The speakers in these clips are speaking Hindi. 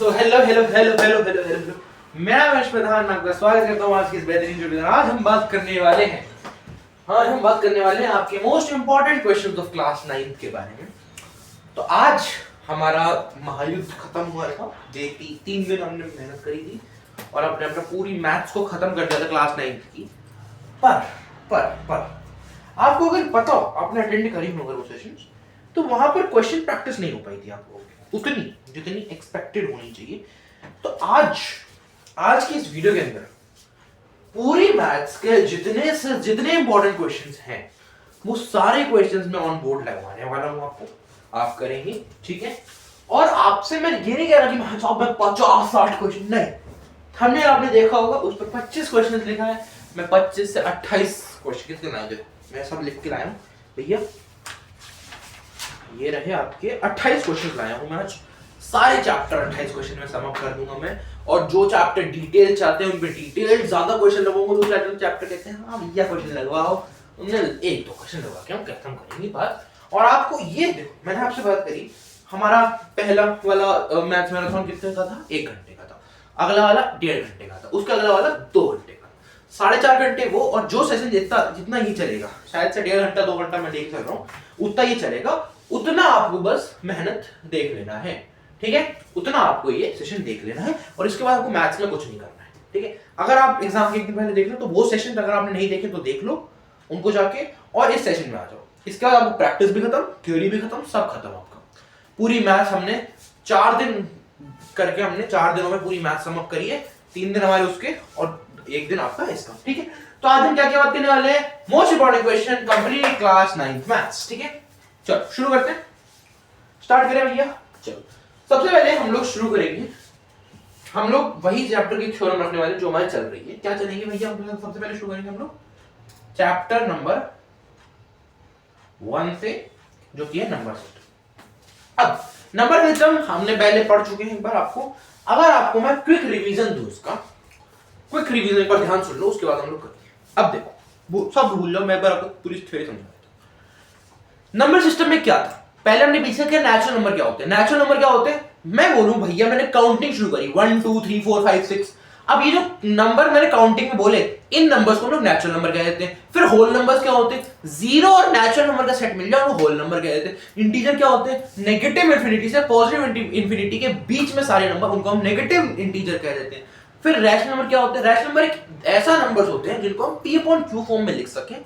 So hello hello hello hello hello hello, मैं रमेश प्रधान आपका स्वागत करता हूँ आज की इस बेहतरीन वीडियो में। आज हम बात करने वाले हैं आपके most important questions of class 9th के बारे में। तो आज हमारा महायुद्ध खत्म हुआ था। देखी 3 दिन हमने मेहनत करी थी और अपने अपना पूरी मैथ्स को खत्म कर दिया था क्लास 9th की। पर आपको अगर पता हो, आपने अटेंड करी हो अगर वो सेशंस, तो वहां पर क्वेश्चन प्रैक्टिस नहीं हो पाई थी आप लोगों की उतनी जितनी एक्सपेक्टेड होनी चाहिए। तो आज की इस वीडियो के अंदर पूरी मैथ्स के जितने इंपॉर्टेंट क्वेश्चंस हैं वो सारे क्वेश्चंस मैं ऑन बोर्ड लगवाने वाला हूं आपको, आप करेंगे, ठीक है। और आपसे मैं ये नहीं कह रहा कि मैं 50-60 क्वेश्चन नहीं, हमने आपने देखा होगा उस पर 25 क्वेश्चन लिखा है। मैं 25 से 28 क्वेश्चन कितने लाया, मैं सब लिख के लाया हूं भैया। ये रहे आपके 28 क्वेश्चन लाया हूं मैं आज। सारे चैप्टर 28 क्वेश्चन में सम अप कर दूंगा मैं। और जो चैप्टर डिटेल चाहते हैं उन पे डिटेल ज्यादा क्वेश्चन लगवाऊंगा। जो चैप्टर कहते हैं हाँ भैया क्वेश्चन लगवाओ, उनने 1-2 क्वेश्चन लगवा के हम खत्म करेंगे बात। और आपको ये देखो, मैंने आपसे बात करी, हमारा पहला वाला मैथ्स मैराथन कितने का था? 1 घंटे का था। अगला वाला 1.5 घंटे का था। उसका अगला वाला 2 घंटे का, 4.5 घंटे वो। और जो सेशन जितना ही चलेगा, शायद से 1.5 घंटा 2 घंटा मैं देख कर रहा हूँ, उतना ही चलेगा। उतना आपको बस मेहनत देख लेना है, ठीक है। उतना आपको ये सेशन देख लेना है और इसके बाद आपको मैथ्स में कुछ नहीं करना है, ठीक है। अगर आप एग्जाम के एक दिन पहले देख लो तो वो सेशन अगर आपने नहीं देखे तो देख लो उनको जाके, और इस सेशन में आ जाओ। इसके बाद आपको प्रैक्टिस भी खत्म, थ्योरी भी खत्म, सब खत्म आपका। पूरी मैथ्स हमने 4 दिन करके, हमने 4 दिनों में पूरी मैथ्स सम अप करी है। 3 दिन हमारे उसके और 1 दिन आपका इसका, ठीक है। तो आज हम क्या क्या बात करने वाले हैं? Most important question complete class 9th maths, ठीक है। चलो शुरू करते हैं, स्टार्ट करें भैया। चलो सबसे पहले हम लोग शुरू करेंगे, हम लोग वही चैप्टर की थ्योरम रखने वाले जो हमारी चल रही है। क्या चलेंगे भैया? हम लोग सबसे पहले शुरू करेंगे हम लोग चैप्टर नंबर 1 से, जो कि है नंबर सिस्टम। अब नंबर सिस्टम हमने पहले पढ़ चुके हैं एक बार। आपको अगर आपको मैं क्विक रिवीजन दूं, इसका क्विक रिवीजन एक बार ध्यान सुन लो, उसके बाद हम लोग करेंगे। अब देखो सब भूल जाओ, मैं एक बार आपको पूरी थ्योरी समझा देता हूं। नंबर सिस्टम में क्या था? पहले हमने पीछे किया नेचुरल नंबर क्या होते हैं। नेचुरल नंबर क्या होते हैं? मैं बोलूं भैया, मैंने काउंटिंग शुरू करी 1 2 3 4 5 6। अब ये जो नंबर मैंने काउंटिंग में बोले, इन नंबर्स को हम लोग नेचुरल नंबर कह देते हैं। फिर होल नंबर्स क्या होते हैं? जीरो और नेचुरल नंबर का सेट मिल जाए वो होल नंबर कह देते हैं। इंटीजर क्या होते हैं? नेगेटिव इंफिनिटी से पॉजिटिव इंफिनिटी के बीच में सारे नंबर, उनको हम नेगेटिव इंटीजर कह देते हैं। फिर रैशनल नंबर क्या होते हैं? रैशनल नंबर एक ऐसा नंबर्स होते हैं जिनको हम p/q फॉर्म में लिख सकें।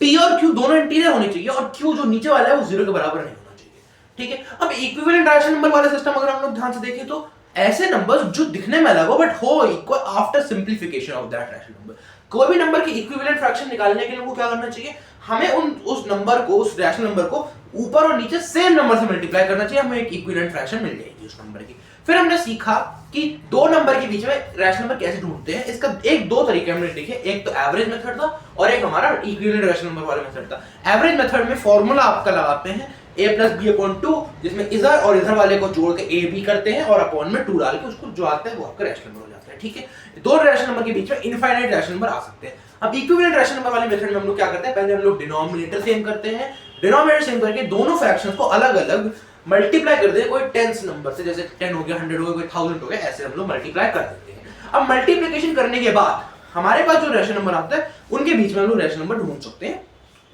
p और q दोनों इंटीजर होने चाहिए और q जो नीचे वाला है वो 0 के बराबर नहीं होना चाहिए, ठीक है। अब इक्विवेलेंट रैशनल नंबर वाला सिस्टम अगर हम लोग ध्यान से देखें तो ऐसे नंबर्स जो दिखने में अलग हो बट हो equal after simplification of that rational number. कोई भी नंबर की इक्विवेलेंट फ्रैक्शन निकालने के लिए वो क्या करना चाहिए? हमें उस नंबर को, उस रैशनल नंबर को ऊपर और नीचे सेम नंबर से मल्टीप्लाई करना चाहिए, हमें एक इक्विवेलेंट फ्रैक्शन मिल जाएगी उस नंबर की। फिर हमने सीखा कि 2 नंबर के बीच में रैशनल नंबर कैसे ढूंढते हैं। इसका 2 तरीके हमने देखे, एक तो एवरेज मेथड था और एक हमारा इक्विवेलेंट रैशनल नंबर वाला मेथड था। एवरेज मेथड में फॉर्मूला आपका लगाते हैं a+b/2, जिसमें इधर और इधर वाले को जोड़ के a b करते हैं और अपॉन में 2 डाल के उसको जो आता है वो आपका रैशनल नंबर हो जाता है, ठीक है। 2 रैशनल नंबर के बीच में इनफाइनाइट रैशनल नंबर आ सकते हैं। अब इक्विवेलेंट रैशनल नंबर वाले मेथड में हम लोग क्या करते हैं? पहले हम लोग डिनोमिनेटर सेम करते हैं। डिनोमिनेटर सेम करके दोनों फ्रैक्शंस को अलग अलग मल्टीप्लाई कर देते हैं कोई टेंस नंबर से, जैसे 10 हो गया, 100 हो गया, कोई 1000 हो गया, ऐसे हम लोग मल्टीप्लाई कर देते हैं। अब मल्टीप्लिकेशन करने के बाद हमारे पास जो रैशनल नंबर आता है उनके बीच में हम लोग रैशनल नंबर ढूंढ सकते हैं,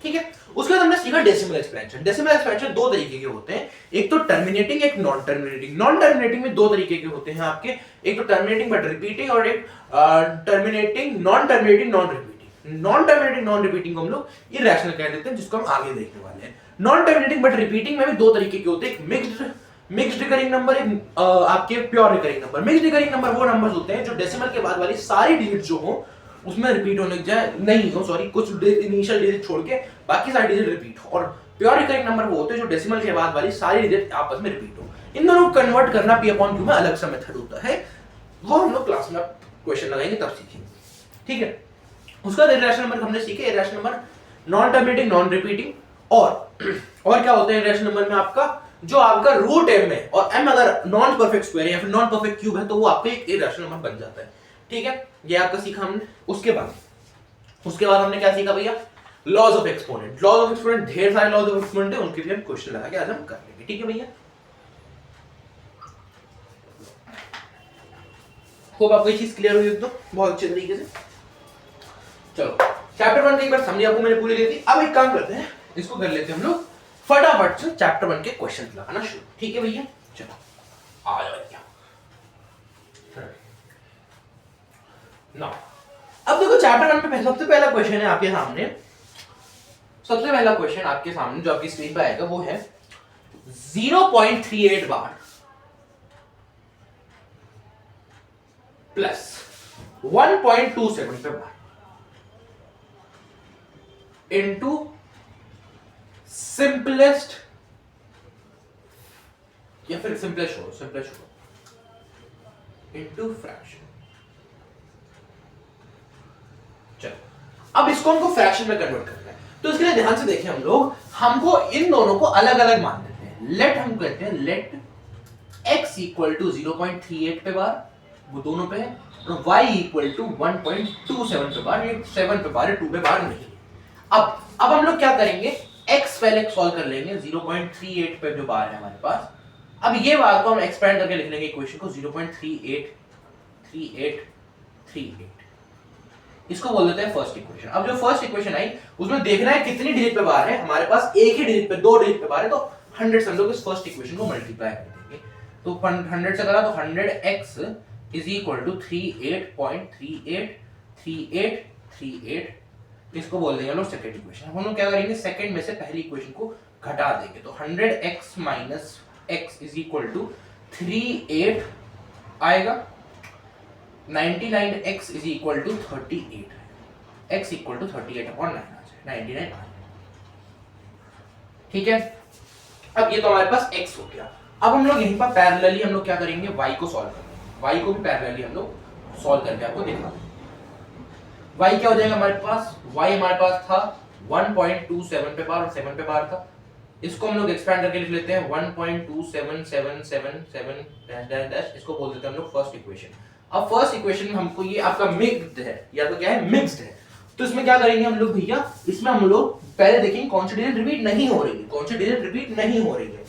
ठीक है। उसके बाद हमने सीखा डेसिमल एक्सपेंशन। डेसिमल एक्सपेंशन 2 तरीके के होते हैं, एक तो टर्मिनेटिंग, एक नॉन टर्मिनेटिंग। नॉन टर्मिनेटिंग में 2 तरीके के होते हैं आपके, एक तो टर्मिनेटिंग बट रिपीटिंग और एक terminating non terminating non repeating. Non terminating non repeating को हम लोग इरैशनल कह देते हैं, जिसको हम आगे देखने वाले हैं। नॉन टर्मिनेटिंग बट रिपीटिंग में भी 2 तरीके के होते हैं, एक मिक्स्ड रिकरिंग नंबर, एक आपके pure recurring number. Mixed recurring number वो नंबर्स होते हैं जो डेसिमल के बाद वाली सारी डिजिट जो हो उसमें रिपीट होने जाए नहीं हो, सॉरी, कुछ इनिशियल डिजिट छोड़ के बाकी सारी डिजिट रिपीट हो। और प्योर रिकरिंग नंबर वो होते हैं जो डेसिमल के बाद वाली सारी डिजिट आपस में रिपीट हो। इन दोनों को कन्वर्ट करना p/q में अलग सा मेथड होता है, वो हम लोग क्लास में क्वेश्चन लगाएंगे तब सीखेंगे, ठीक है। उसका इरैशनल नंबर हमने सीखे, irrational number non terminating non repeating. और क्या होता है इरैशनल नंबर में? आपका जो आपका रूट m है और m अगर नॉन परफेक्ट स्क्वायर या फिर नॉन परफेक्ट क्यूब है तो वो आपका एक इरैशनल नंबर बन जाता है, ठीक है। ये आपका सीखा हमने। उसके बाद हमने क्या सीखा भैया? Laws of exponent. Laws of exponent, ढेर सारे लॉज ऑफ एक्सपोनेंट है, उनके लिए हम क्वेश्चन लगा के आज हम कर लेंगे, ठीक है भैया। होप आपको ये चीज क्लियर हुई एकदम बहुत अच्छे तरीके से। चलो चैप्टर 1 की एक बार समझी आपको मैंने पूरी दे दी। अब एक काम करते हैं, इसको कर लेते हैं हम लोग फटाफट से चैप्टर 1 के क्वेश्चन लगाना शुरू। ठीक है भैया, चलो आ जाओ भैया। ना अब देखो चैप्टर 1 में सबसे पहला क्वेश्चन है आपके सामने, सबसे पहला क्वेश्चन आपके सामने जो आपकी स्क्रीन पर आएगा वो है 0.38 बार प्लस 1.27 पे बार इनटू सिंपलेस्ट या फिर सिंपलेस्ट हो इनटू फ्रैक्शन। चलो अब इसको हमको फ्रैक्शन में कन्वर्ट करना है, तो इसके लिए ध्यान से देखें हम लोग, हमको इन दोनों को अलग अलग मान लेते हैं। लेट हम कहते हैं लेट x इक्वल टू 0.38 पे बार, वो दोनों पे है, और y इक्वल टू 1.27 पे बार, ये 7 पे बार है, 2 पे बार नहीं। अब हम लोग क्या करेंगे, x पहले सॉल्व कर लेंगे, 0.38 पे जो बार है हमारे पास। अब ये बार को हम एक्सपेंड करके लिख लेंगे इक्वेशन को 0.383838, इसको बोल देते हैं फर्स्ट इक्वेशन। अब जो फर्स्ट इक्वेशन आई उसमें देखना है कितनी डिजिट पे बार है, हमारे पास एक ही डिजिट पे, 2 डिजिट पे बार है, तो 100 से हम लोग इस फर्स्ट इक्वेशन को मल्टीप्लाई कर देंगे। तो 100 से करा तो 100x इज इक्वल टू 38.383838, इसको बोल देंगे हम लोग सेकंड इक्वेशन। हम लोग क्या करेंगे, सेकंड में से पहली इक्वेशन को घटा देंगे, तो 100x minus x is equal to 38 आएगा, 99x is equal to 38, x equal to 38/9 आ जाए, 99 आ जाए। ठीक है, अब ये तो हमारे पास x हो गया। अब हम लोग यहीं पर पैरेलली हम लोग क्या करेंगे, y को सॉल्व करेंगे, y को भी पैरेलली हम लोग सॉल्व करके आपको दिखा देंगे। y क्या हो जाएगा हमारे पास, y हमारे पास था 1.27 पे बार और 7 पे बार था, इसको हम लोग एक्सपेंड करके लिख लेते हैं 1.27777 इसको बोल देते हैं हम लोग फर्स्ट इक्वेशन। अब फर्स्ट इक्वेशन में हमको ये आपका मिक्स्ड है, या तो क्या है मिक्स्ड है, तो इसमें क्या करेंगे हम लोग भैया, इसमें हम लोग पहले देखेंगे कौन सी डिजिट रिपीट नहीं हो रही है, कौन सी डिजिट रिपीट नहीं हो रही है।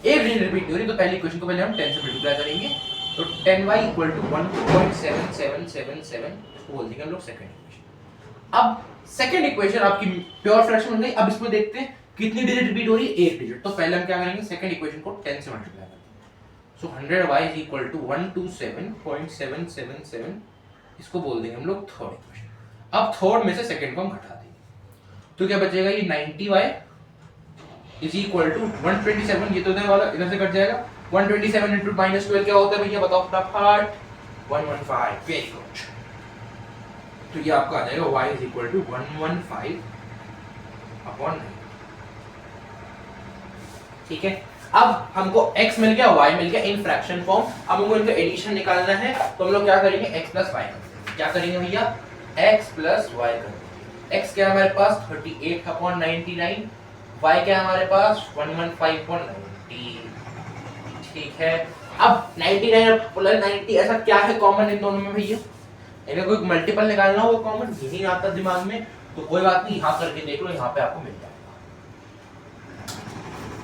एक डिजिट रिपीट हो रही तो पहली इक्वेशन को पहले हम 10 से मल्टीप्लाई करेंगे, तो 10y इक्वल टू 1.7777 इसको बोल देंगे हम लोग सेकंड इक्वेशन। अब सेकंड इक्वेशन आपकी प्योर फ्रैक्शन बन गई। अब इसमें देखते हैं कितनी डिजिट रिपीट हो रही है, एक डिजिट, तो पहले हम क्या करेंगे, सेकंड इक्वेशन को 10 से मल्टीप्लाई करेंगे, सो 100y इज इक्वल टू 127.777 इसको बोल देंगे हम लोग थर्ड इक्वेशन। अब थर्ड में से सेकंड को हम घटा देंगे, तो क्या बचेगा, ये 90y इज इक्वल टू 127, ये तो इधर वाला इधर से कट जाएगा, 127 इनटू -12 क्या होता है भैया बताओ फटाफट, 115, वेरी गुड। तो ये आपका आ जाएगा y इज इक्वल टू 115/9। ठीक है, अब हमको x मिल गया, y मिल गया इन फ्रैक्शन फॉर्म। अब हमको इनका एडिशन निकालना है, तो हम लोग क्या करेंगे, x प्लस y कर देंगे। क्या करेंगे भैया, x प्लस y कर देंगे। x क्या हमारे पास 38/99, y क्या हमारे पास 115/90। ठीक है, अब 99 प्लस 90 ऐसा क्या है कॉमन इन दोनों में भैया, इनका कोई मल्टीपल निकालना हो कॉमन, नहीं आता दिमाग में तो कोई बात नहीं, यहाँ करके देख लो, यहाँ पे आपको मिल जाएगा।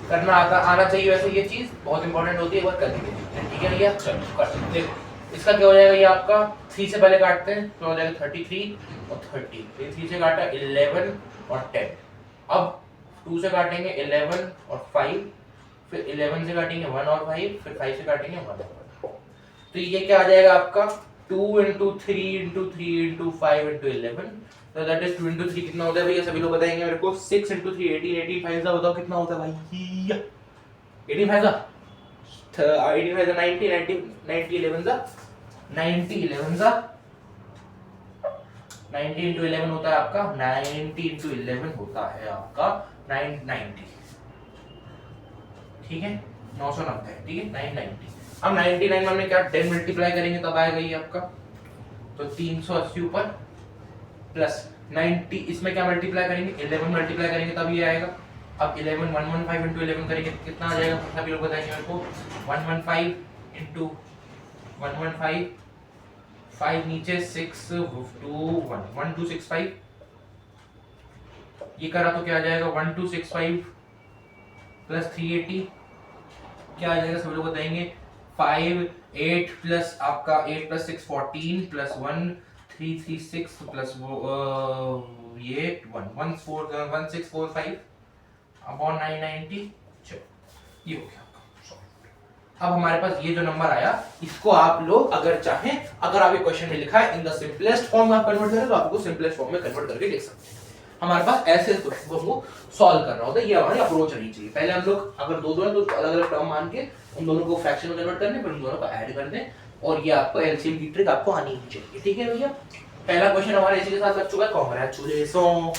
करना आना चाहिए वैसे, ये चीज बहुत इंपॉर्टेंट होती है, एक बार करके देखते हैं। ठीक है भैया, चलो कर सकते हैं। इसका क्या हो जाएगा, ये आपका 3 से पहले काटते हैं तो हो जाएगा 33 और 30, फिर 3 से काटा 11 और 10, अब 2 से काटेंगे 11 और 5, फिर 11 से काटेंगे 1 और 5, फिर 5 से काटेंगे 1 और 1, तो ये क्या आ जाएगा आपका 2 into 3 into 3 into 5 into 11, तो दैट इज 2 into 3 कितना होता है भैया, सभी लोग बताएंगे मेरे को, 6 into 3 18, 18 5 सा बताओ कितना होता है भाई, 18 5 सा 18 5 सा 90, 90 90 11 सा 90 11 सा 90 into 11 होता है आपका 90 into 11 होता है आपका 990। ठीक है, 990, ठीक है 990। अब 99 में हमने क्या 10 मल्टीप्लाई करेंगे तब आएगा ये आपका, तो 380 ऊपर प्लस 90, इसमें क्या मल्टीप्लाई करेंगे 11 मल्टीप्लाई करेंगे तब ये आएगा। अब 11 115 into 11 करेंगे कितना आ जाएगा, सभी लोग बताएंगे मेरे को, 115 into 115 5 नीचे 6 2 1 1265, ये करा तो क्या आ जाएगा 1265 प्लस 380 क्या आ जाएगा, सभी लोग बताएंगे 5 8 प्लस आपका 8 प्लस 6 14 प्लस 1 3 3 6 प्लस वो ये 1 1 4 1 6 4 5 अपॉन 990। चलो ये हो गया। अब हमारे पास ये जो नंबर आया इसको आप लोग अगर चाहें, अगर आप ये क्वेश्चन में लिखा है इन द सिंपलेस्ट फॉर्म में आप कन्वर्ट करें तो आपको सिंपलेस्ट फॉर्म में कन्वर्ट करके लिख सकते हैं। हमारे पास ऐसे क्वेश्चन को हमको सॉल्व करना होता है, ये हमारी अप्रोच रहनी चाहिए। पहले हम लोग अगर दो है तो अलग अलग टर्म मान के उन दोनों को फ्रैक्शन में कन्वर्ट करने, फिर उन दोनों को ऐड कर दें, और ये आपको एलसीएम की ट्रिक आपको आनी ही चाहिए। ठीक है भैया, पहला क्वेश्चन हमारे इसी के साथ लग चुका है, कांग्रेचुलेशन।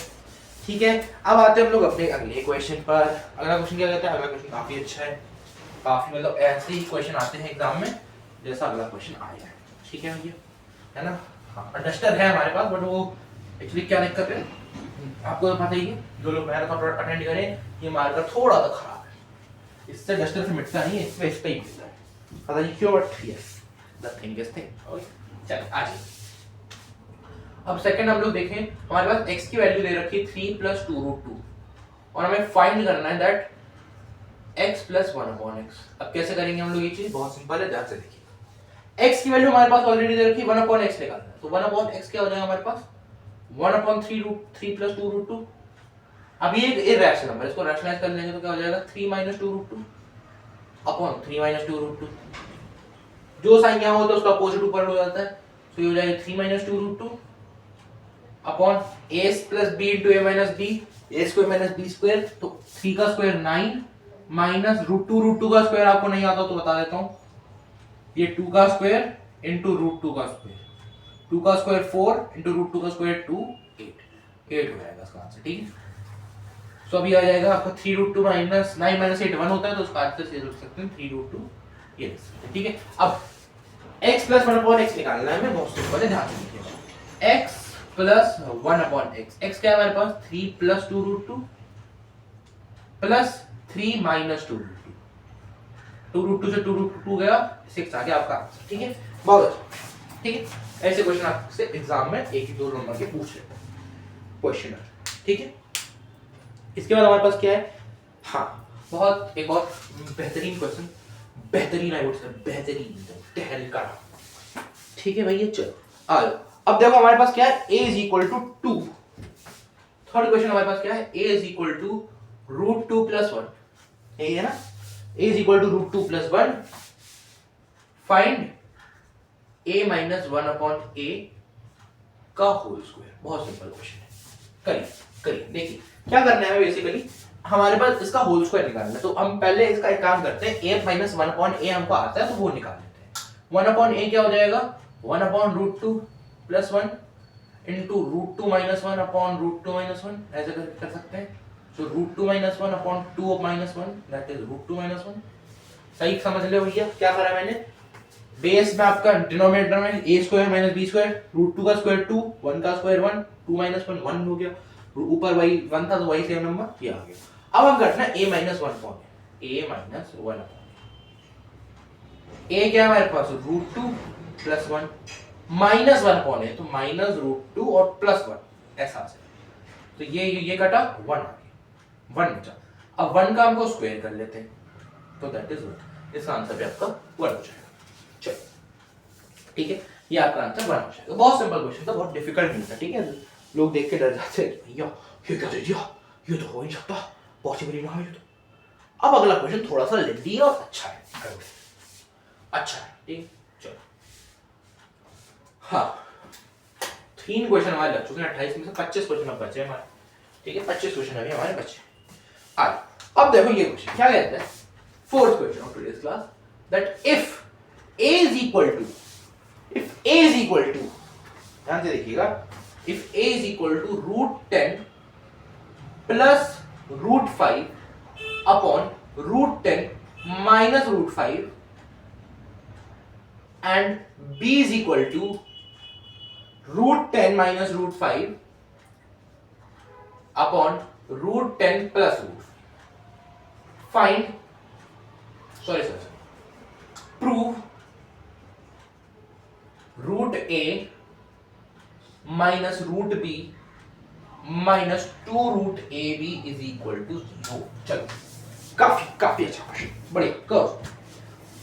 ठीक है, अब आते हैं हम लोग अपने अगले क्वेश्चन पर। अगला क्वेश्चन क्या कहता है? अगला क्वेश्चन काफी अच्छा है, काफी मतलब ऐसे ही क्वेश्चन आते हैं एग्जाम में जैसा अगला क्वेश्चन आया है। ठीक है भैया, है ना? हाँ, डस्टर है हमारे पास, बट वो एक्चुअली क्या दिक्कत है आपको तो पता ही है, जो लोग मैराथन अटेंड करें, ये मार्कर थोड़ा सा खराब है, इससे डस्टर से मिटता नहीं है, इससे इस पे ही मिलता है, पता नहीं क्यों, but yes the thing is thing. Okay चलो आ जाइए। अब सेकंड हम लोग देखें, हमारे पास x की वैल्यू दे रखी है 3 + 2√2 और हमें फाइंड करना है दैट x + 1/x। अब कैसे करेंगे हम लोग ये चीज? बहुत सिंपल है, ध्यान से देखिए। x की वैल्यू हमारे पास ऑलरेडी दे रखी है 1/x निकालना है, तो 1/x क्या हो जाएगा हमारे पास? 1/3 + 2√2। अब ये एक इरैशनल नंबर है, इसको रैशनलाइज कर लेंगे तो क्या हो जाएगा? 3 - 2√2 अपॉन 3 - 2√2। जो साइन यहां होता है उसका अपोजिट ऊपर हो जाता है, तो ये हो जाएगा 3 - 2√2 upon a + b * a - b, a² - b², तो 3 का स्क्वायर 9 माइनस √2 का स्क्वायर आपको नहीं आता तो बता देता हूं, ये 2 का स्क्वायर इंटू √2 का स्क्वायर, 2 का स्क्वायर 4 इंटू √2 का स्क्वायर 2 8 हो जाएगा इसका आंसर। ठीक है, सो अभी आ जाएगा आपका 3√2 माइनस 9 - 8 1 होता है, तो उसका आंसर से लिख सकते हैं 3√2 ये लिख सकते हैं। ठीक है, अब x + 1/x निकालना है, हमें बहुत सिंपल है, ध्यान से देखिएगा। x + 1/x, x क्या है हमारे पास? 3 + 2√2 प्लस 3 - 2√2, 2√2 से 2√2 गया 6 आ गया आपका आंसर। ठीक है, बहुत अच्छा। ठीक है, ऐसे क्वेश्चन आपसे एग्जाम में एक ही दो नंबर के पूछ लेते हैं क्वेश्चन। ठीक है, इसके बाद हमारे पास क्या है? हाँ, बहुत एक और बेहतरीन क्वेश्चन, बेहतरीन आई वुड से बेहतरीन तहलका। ठीक है भैया, चलो आ जाओ। अब देखो हमारे पास क्या है? a = 2। थर्ड क्वेश्चन हमारे पास क्या है? a = √2 + 1, यही है ना? a = √2 + 1, फाइंड a - 1/a का होल स्क्वायर। बहुत सिंपल क्वेश्चन है, करिए करिए। देखिए क्या करना है, बेसिकली हमारे पास इसका होल स्क्वायर निकालना है, तो हम पहले इसका एक काम करते हैं, a - 1/a हमको आता है तो वो निकाल लेते हैं। 1/a क्या हो जाएगा? 1/√2 + 1 इंटू √2 - 1/√2 - 1, ऐसे कर सकते हैं। So √2 - 1/2 - 1, that is √2 - 1। सही समझ ले भैया, क्या करा मैंने? बेस में आपका डिनोमिनेटर में a² - b², √2 का स्क्वायर 2, 1 का स्क्वायर 1, 2 - 1 1 हो गया, ऊपर वही 1 था तो वही सेम नंबर ये आ गया। अब हम करना है a - 1/a, a - 1/a, a क्या है हमारे पास? √2 + 1 माइनस 1/a, तो -√2 और +1 ऐसा से, तो ये कटा 1 आ गया, 1 बचा। अब 1 का हमको स्क्वायर कर लेते हैं, तो दैट इज 1, इसका आंसर भी आपका 1 हो जाएगा। चलो ठीक है, ये आपका आंसर 1 हो जाएगा। बहुत सिंपल क्वेश्चन था, बहुत डिफिकल्ट नहीं था। ठीक है, लोग देख के डर जाते हैं, भैया ये क्या दे दिया, ये तो हो ही नहीं सकता, पॉसिबल ही ना है ये तो। अब अगला क्वेश्चन थोड़ा सा लेंदी और अच्छा है, अच्छा है। ठीक, चलो हाँ, 3 क्वेश्चन हमारे लग चुके हैं, 28 में से 25 क्वेश्चन अब बचे हमारे। ठीक है, 25 क्वेश्चन अभी हमारे बचे। अब देखो ये क्वेश्चन क्या कहते हैं, fourth question of today's class, that if a is equal to, ध्यान से देखिएगा, if a is equal to √10 plus √5 upon √10 minus √5 and b is equal to √10 minus √5 upon √10 plus √5, find, prove √a minus √b minus 2√ab is equal to 0। चलो काफी अच्छा क्वेश्चन, बढ़िया करो।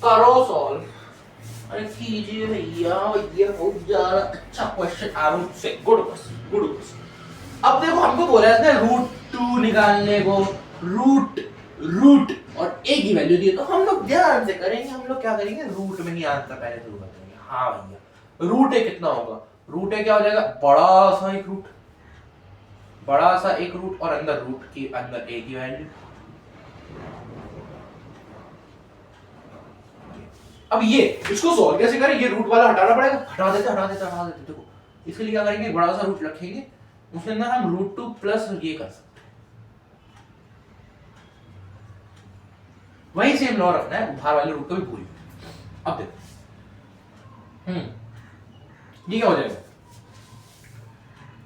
करो सॉल्व। अरे कीजिए भैया, भैया बहुत ज्यादा अच्छा क्वेश्चन आराम से, गुड क्वेश्चन, गुड क्वेश्चन। अब देखो हमको बोला है √2 निकालने को, रूट रूट और ए की वैल्यू दी है, तो हम लोग ध्यान से करेंगे। हम लोग क्या करेंगे, रूट में ही आंसर पहले शुरू करेंगे। हाँ भैया, रूट ए कितना होगा, रूट ए क्या हो जाएगा, बड़ा सा एक रूट, बड़ा सा एक रूट और अंदर रूट की अंदर ए की वैल्यू। अब ये इसको सॉल्व कैसे करें, ये रूट वाला हटाना पड़ेगा, हटा देते हटा देते हटा देते। देखो इसके लिए क्या करेंगे, बड़ा सा रूट रखेंगे, उसके अंदर हम √2 प्लस ये कर सकते हैं, वही सेम लॉ रखना है, बाहर वाले रूट को भी भूल। अब देखो ये क्या हो जाएगा,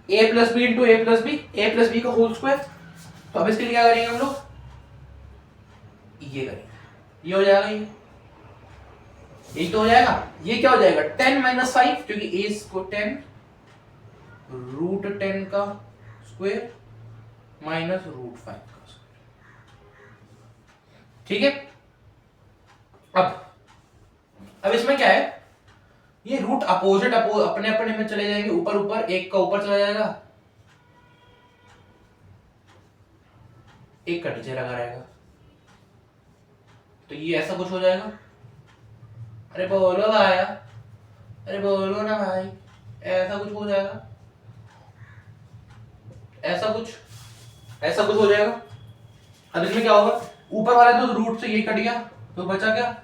a plus B into A plus B का होल स्क्वायर। तो अब इसके लिए क्या करेंगे हम लोग, ये करेंगे, ये हो जाएगा, ये तो हो जाएगा। ये क्या हो जाएगा, 10 - 5, क्योंकि a को 10 √10 का स्क्वायर माइनस √5 का स्क्वायर। ठीक है। अब इसमें क्या है, ये रूट अपोजिट अपने अपने में चले जाएंगे, ऊपर ऊपर, एक का ऊपर चला जाएगा, एक का नीचे लगा रहेगा, तो ये ऐसा कुछ हो जाएगा। अरे बोलो भाई, अरे बोलो ना भाई, ऐसा कुछ हो जाएगा, ऐसा कुछ हो जाएगा। अब इसमें क्या होगा, ऊपर वाला तो रूट से ये कट गया, तो बचा क्या,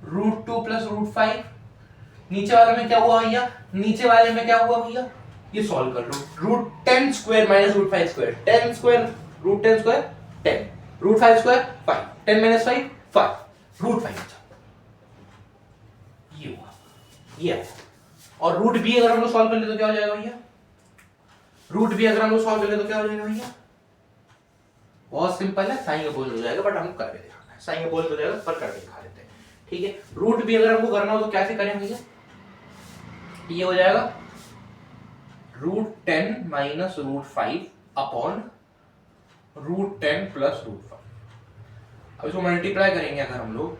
√2 प्लस √5। नीचे वाले में क्या हुआ भैया, नीचे वाले में क्या हुआ भैया, ये सॉल्व कर लो, √10 square minus √5 square, 10 square √10 square 10, √5 square 5, 10 - 5 5, √5 ये हुआ, ये। और रूट बी अगर हम लोग सॉल्व कर ले तो क्या हो जाएगा भैया, रूट बी अगर हम लोग सॉल्व कर ले तो क्या हो जाएगा भैया, बहुत सिंपल है, साइन अपोजिट हो जाएगा, बट हम करके दिखाना है, साइन अपोजिट हो जाएगा पर करके दिखा देते हैं। ठीक है, रूट बी अगर हमको करना हो तो कैसे करें भैया, ये हो जाएगा √10 माइनस √5 अपॉन √10 प्लस √5। अब इसको मल्टीप्लाई करेंगे, अगर हम लोग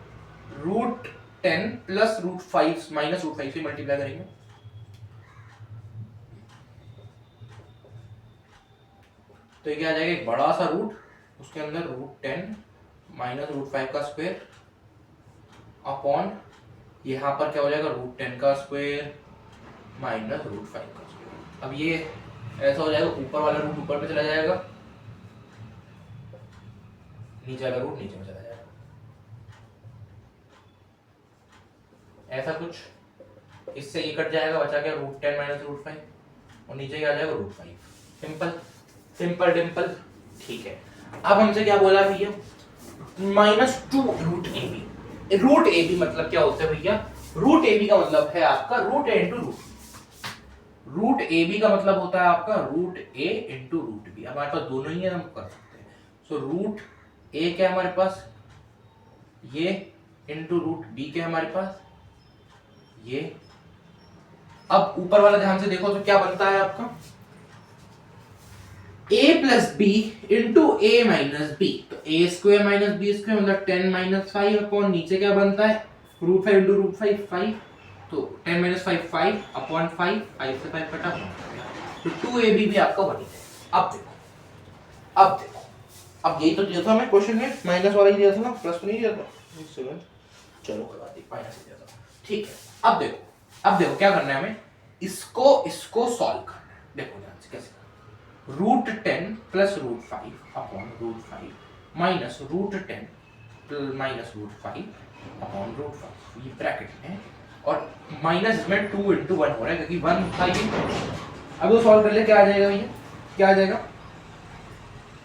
√10 प्लस √5 माइनस √5 से मल्टीप्लाई करेंगे, तो ये क्या आ जाएगा, एक बड़ा सा रूट, उसके अंदर √10 माइनस √5 का स्क्वायर अपॉन यहाँ पर क्या हो जाएगा, √10 का स्क्वायर माइनस √5 का स्क्वायर। अब ये ऐसा हो जाएगा, ऊपर वाला रूट ऊपर में चला जाएगा, नीचे वाला रूट नीचे में चला जाएगा, ऐसा कुछ। इससे ये कट जाएगा, बचा क्या, √10 माइनस √5 और नीचे क्या आ जाएगा, √5। Simple simple Dimple. ठीक है, अब हमसे क्या बोला भैया, -2 √ab। √ab मतलब क्या होता है भैया, √ab का मतलब है आपका √a इंटू √ab का मतलब होता है आपका √a इंटू √b। हमारे पास दोनों ही है, हम कर सकते हैं। सो √a क्या हमारे पास, ये इंटू √b क्या हमारे पास, ये। अब ऊपर वाला ध्यान से देखो तो क्या बनता है आपका, a plus B into a minus B, तो a square minus B square मतलब 10 - 5 अपॉन नीचे क्या बनता है, √5 इंटू √5 5, तो 10 - 5 5 अपॉन 5, 5 से 5 कटा, तो 2ab भी आपका बन गया। अब देखो, अब यही तो दिया था हमें क्वेश्चन में, माइनस वाला ही दिया था ना, प्लस तो नहीं दिया था, चलो करवा दी, माइनस ही दिया था। ठीक है, अब देखो क्या करना है हमें, इसको सॉल्व करना है। देखो ध्यान से कैसे, √10 plus √5 upon √5 minus √10 minus √5 upon √5, ये ब्रैकेट में, और माइनस इसमें 2 इंटू 1 हो रहा है, क्योंकि 1 था ये। अब वो सॉल्व कर ले, क्या आ जाएगा भैया, क्या आ जाएगा,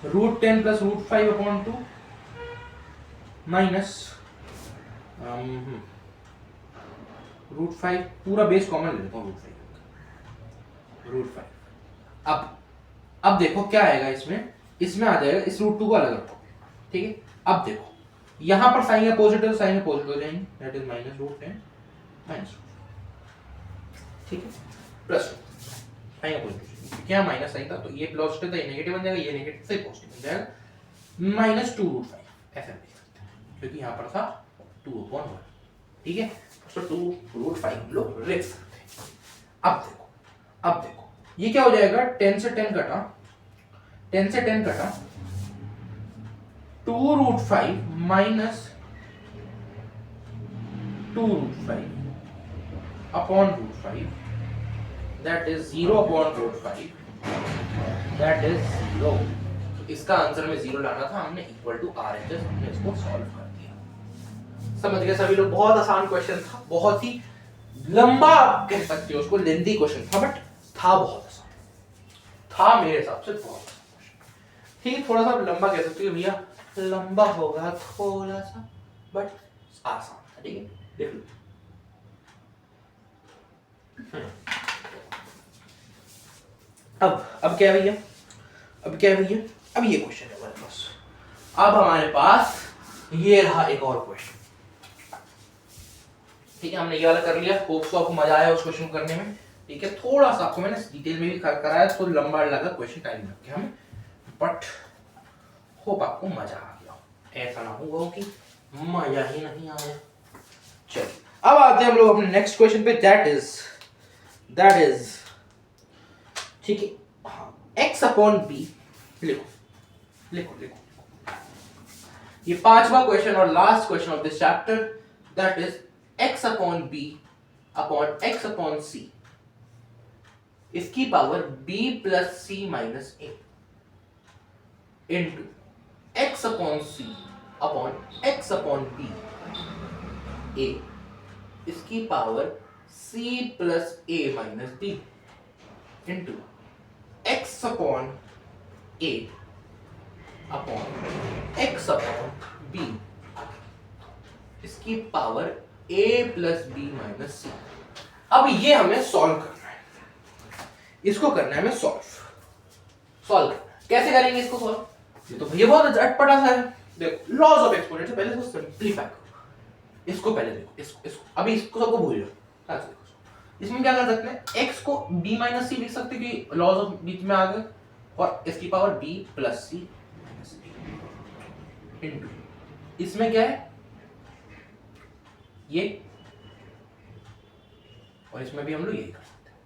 √10 प्लस √5 अपॉन 2 माइनस √5, पूरा बेस कॉमन ले लेता हूँ, √5। अब देखो क्या आएगा इसमें आ जाएगा, इस √2 को अलग रखो, ठीक है। अब देखो यहां पर साइन अपोजिट है तो साइन अपोजिट हो जाएंगे, दैट इज -√10 माइनस, ठीक है, प्लस साइन अपोजिट, क्या माइनस साइन था तो ये पॉजिटिव था, ये नेगेटिव बन जाएगा, ये नेगेटिव से पॉजिटिव बन जाएगा, -2√5 ऐसा लिख सकते हैं, क्योंकि यहां पर था 2/1, ठीक है, तो 2√5 हम लोग लिख सकते हैं। अब देखो ये क्या हो जाएगा, 10 से 10 कटा, 10 से 10 कटा, 2√5 minus 2√5 upon √5, that is 0/√5, that is 0। तो इसका आंसर में 0 लाना था, हमने इक्वल टू RHS, हमने इसको सॉल्व कर दिया। समझ गए सभी लोग? बहुत आसान क्वेश्चन था, बहुत ही लंबा आप कह सकते हो उसको, लेंथी क्वेश्चन था, बट था बहुत आसान, था मेरे हिसाब से बहुत आसान क्वेश्चन। ठीक, थोड़ा सा लंबा कह सकते हो भैया, लंबा होगा थोड़ा सा, बट आसान था। ठीक है, देख लो। अब क्या है भैया, अब क्या है भैया, अब ये क्वेश्चन है हमारे पास। अब हमारे पास ये रहा एक और क्वेश्चन। ठीक है, हमने ये वाला कर लिया। होप सो आपको मजा आया उस क्वेश्चन करने में। ठीक है, थोड़ा सा आपको मैंने डिटेल में भी कराया, तो लंबा लगा क्वेश्चन, टाइम लग गया हमें, बट होप आपको मजा आ गया। ऐसा ना हुआ कि मजा ही नहीं आया। चलिए अब आते हैं हम लोग अपने नेक्स्ट क्वेश्चन पे, दैट इज ठीक है, x अपॉन बी। लिखो लिखो लिखो, ये पांचवा क्वेश्चन और last question of this chapter, that is x upon b upon x upon c, इसकी power b plus c minus a into x upon c upon x upon b a, इसकी power c plus a minus b into x upon a upon x upon b, इसकी power a plus b minus c. अब ये हमें सॉल्व करना है, इसको करना है हमें सॉल्व। कैसे करेंगे इसको सॉल्व? ये तो भैया बहुत अटपटा सा है। देखो लॉज ऑफ एक्सपोनेंट से पहले इसको सिंपलीफाई करो, इसको पहले देखो, इसको अभी इसको सबको भूल जाओ। इसमें क्या कर सकते हैं, x को b माइनस सी लिख सकते हैं कि लॉज ऑफ बीच में आ गए, और इसकी power b plus c minus D into, इसमें क्या है ये, और इसमें भी हम लोग यही कर सकते हैं।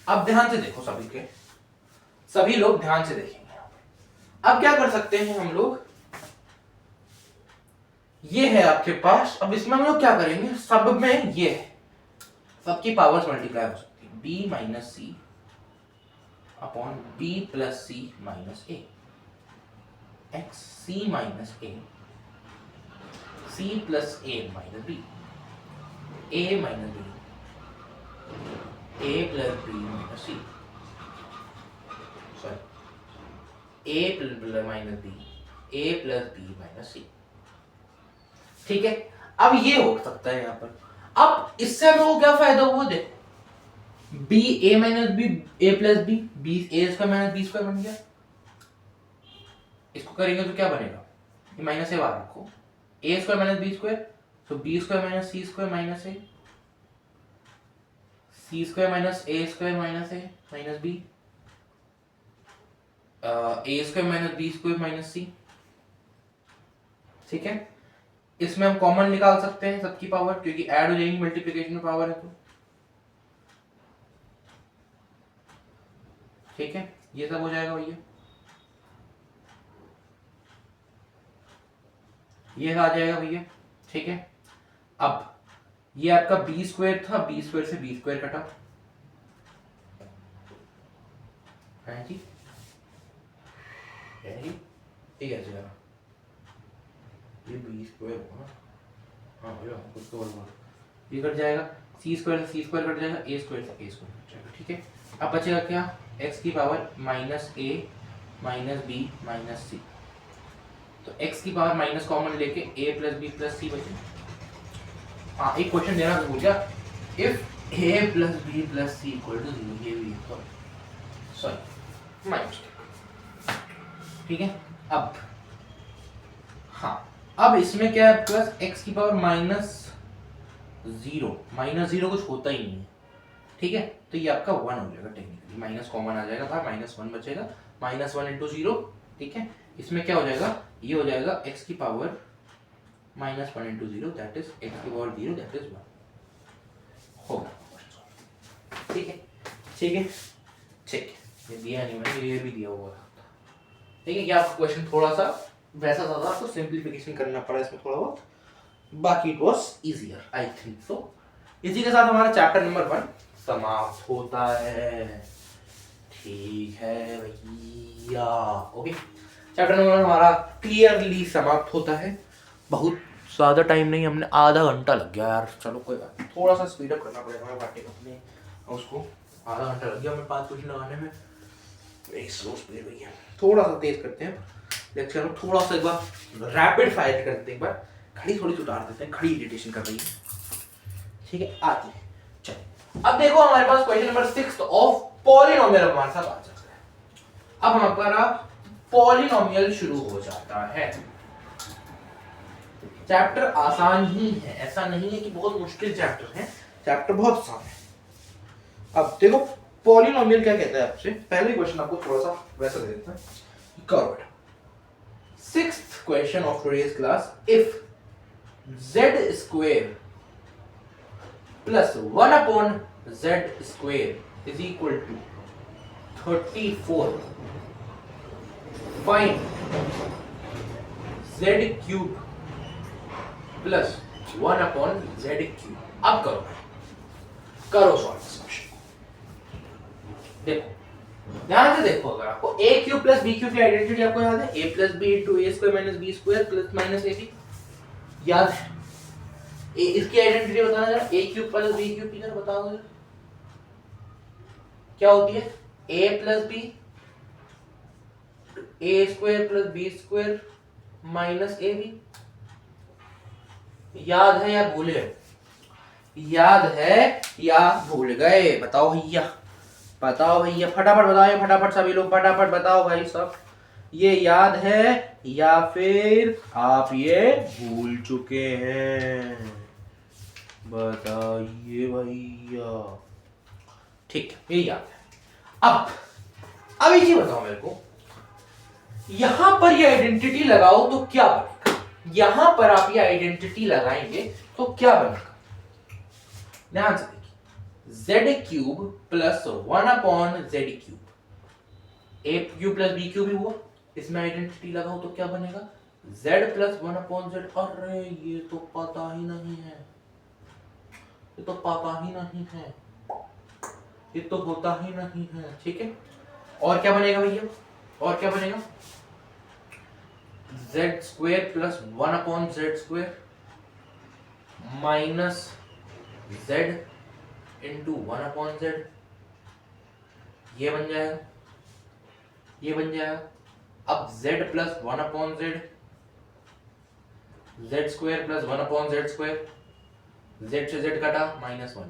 अब ध्यान से देखो सभी लोग ध्यान से देखेंगे। अब क्या कर सकते हैं हम लोग, ये है आपके पास, अब इसमें हम लोग क्या करेंगे, सब में ये है, सबकी पावर्स मल्टीप्लाई हो सकती है, b minus C upon b plus c minus A, x C minus A, C plus a minus B, A minus B, A plus b minus C, sorry A plus minus B, A plus b minus C. ठीक है, अब ये हो सकता है यहाँ पर। अब इससे हमें वो क्या फायदा हुआ, देखो B A minus B, A plus B, B A square minus B square बन गया। इसको करेंगे तो क्या बनेगा, ये माइनस ए बाहर रखो, A square minus B square, तो B square minus C square minus A, C square minus A square minus A minus B, A square minus B square minus C. ठीक है, इसमें हम कॉमन निकाल सकते हैं सबकी पावर, क्योंकि ऐड हो जाएंगी मल्टीप्लिकेशन में पावर है तो। ठीक है, ये सब हो जाएगा भैया, ये आ जाएगा भैया। ठीक है, अब ये आपका बी स्क्वायर था, बी स्क्वायर से बी स्क्वायर कटा है जी, ठीक है जरा ये बी स्क्वायर होगा, हाँ भैया कुछ तो और ये कट जाएगा, सी स्क्वायर से सी स्क्वायर कट जाएगा, ए स्क्वायर से ए स्क्वायर कट जाएगा। ठीक है, अब बचेगा क्या, एक्स की power minus A minus B minus C, तो x की पावर माइनस कॉमन लेके a plus B plus C बचे। हाँ एक क्वेश्चन देना भूल गया, if a plus B plus C equal to 0, ये भी इक्वल, सॉरी माइनस। ठीक है, अब हाँ अब इसमें क्या है, प्लस x की पावर माइनस 0 कुछ होता ही नहीं है। ठीक है, तो ये आपका 1 हो जाएगा, टेक्निकली माइनस कॉमन आ जाएगा, था माइनस 1 बचेगा, माइनस 1 इंटू 0। ठीक है, इसमें क्या हो जाएगा, ये हो जाएगा x की power minus 1 into 0 that is x की पावर 0 दैट इज 1 होगा। ठीक है ठीक है ठीक है, ये दिया नहीं मैंने, ये भी दिया हुआ था। ठीक है, क्या आपका क्वेश्चन थोड़ा सा वैसा था, आपको सिंप्लीफिकेशन करना पड़ा इसमें थोड़ा बहुत, बाकी it was easier I think so. इसी के साथ हमारा चैप्टर नंबर 1 समाप्त होता है। ठीक है भैया, ओके, चैप्टर नंबर हमारा क्लियरली समाप्त होता है। बहुत ज़्यादा टाइम नहीं, हमने आधा घंटा लग गया यार, चलो कोई बात नहीं, थोड़ा सा स्पीड अप करना पड़ेगा हमें बाटे अपने उसको। आधा घंटा लग गया हमें 5 क्वेश्चन लगाने में, एक स्लो स्पीड भैया, थोड़ा सा तेज करते हैं लेक्चर को, थोड़ा सा एक बार रैपिड फायर करते हैं, एक बार खड़ी थोड़ी सी उतार देते हैं, खड़ी इरिटेशन कर रही है। ठीक है, आती है, चलो अब देखो हमारे पास क्वेश्चन नंबर 6 ऑफ पॉलिनोमियल हमारे साथ आ जाता है। अब हमारा पॉलिनोमियल शुरू हो जाता है। चैप्टर आसान ही है, ऐसा नहीं है कि बहुत मुश्किल चैप्टर है, चैप्टर बहुत आसान है। अब देखो पॉलिनोमियल क्या कहता है आपसे, पहले क्वेश्चन आपको थोड़ा सा वैसा दे देता है, करो बेटा। 6th question of today's class, if z square plus 1 upon z square is equal to 34, find z cube plus 1 upon z cube। अब करो सॉल्व इस क्वेश्चन को। देखो ध्यान से देखो, अगर आपको a cube plus b cube की आइडेंटिटी आपको याद है, a plus B into A square minus B square plus minus A B, याद है? इसकी आइडेंटिटी बताना जरा, a cube plus b cube की जरा बताओ जरा, क्या होती है? a plus B A square plus B square minus A B. याद है या भूले? याद है या भूल गए? बताओ भैया, बताओ भैया, फटाफट बताओ, फटाफट सभी लोग फटाफट बताओ भाई सब, ये याद है या फिर आप ये भूल चुके हैं? बताइए भैया। ठीक है, ये याद है। अब एक चीज बताओ मेरे को, यहां पर ये आइडेंटिटी लगाओ तो क्या बनेगा? यहां पर आप ये आइडेंटिटी लगाएंगे तो क्या बनेगा? ध्यान से z cube plus 1 upon z cube, a cube plus b cube ही हुआ, इसमें आइडेंटिटी लगाओ तो क्या बनेगा? z plus 1 upon z। अरे ये तो पता ही नहीं है, ये तो पता ही नहीं है, ये तो होता ही नहीं है। ठीक है, और क्या बनेगा भैया? और क्या बनेगा? z square plus 1 upon z square minus z into 1 upon z, ये बन जाएगा, ये बन जाएगा। अब z plus 1 upon z, z square plus 1 upon z square, z से z कटा माइनस 1,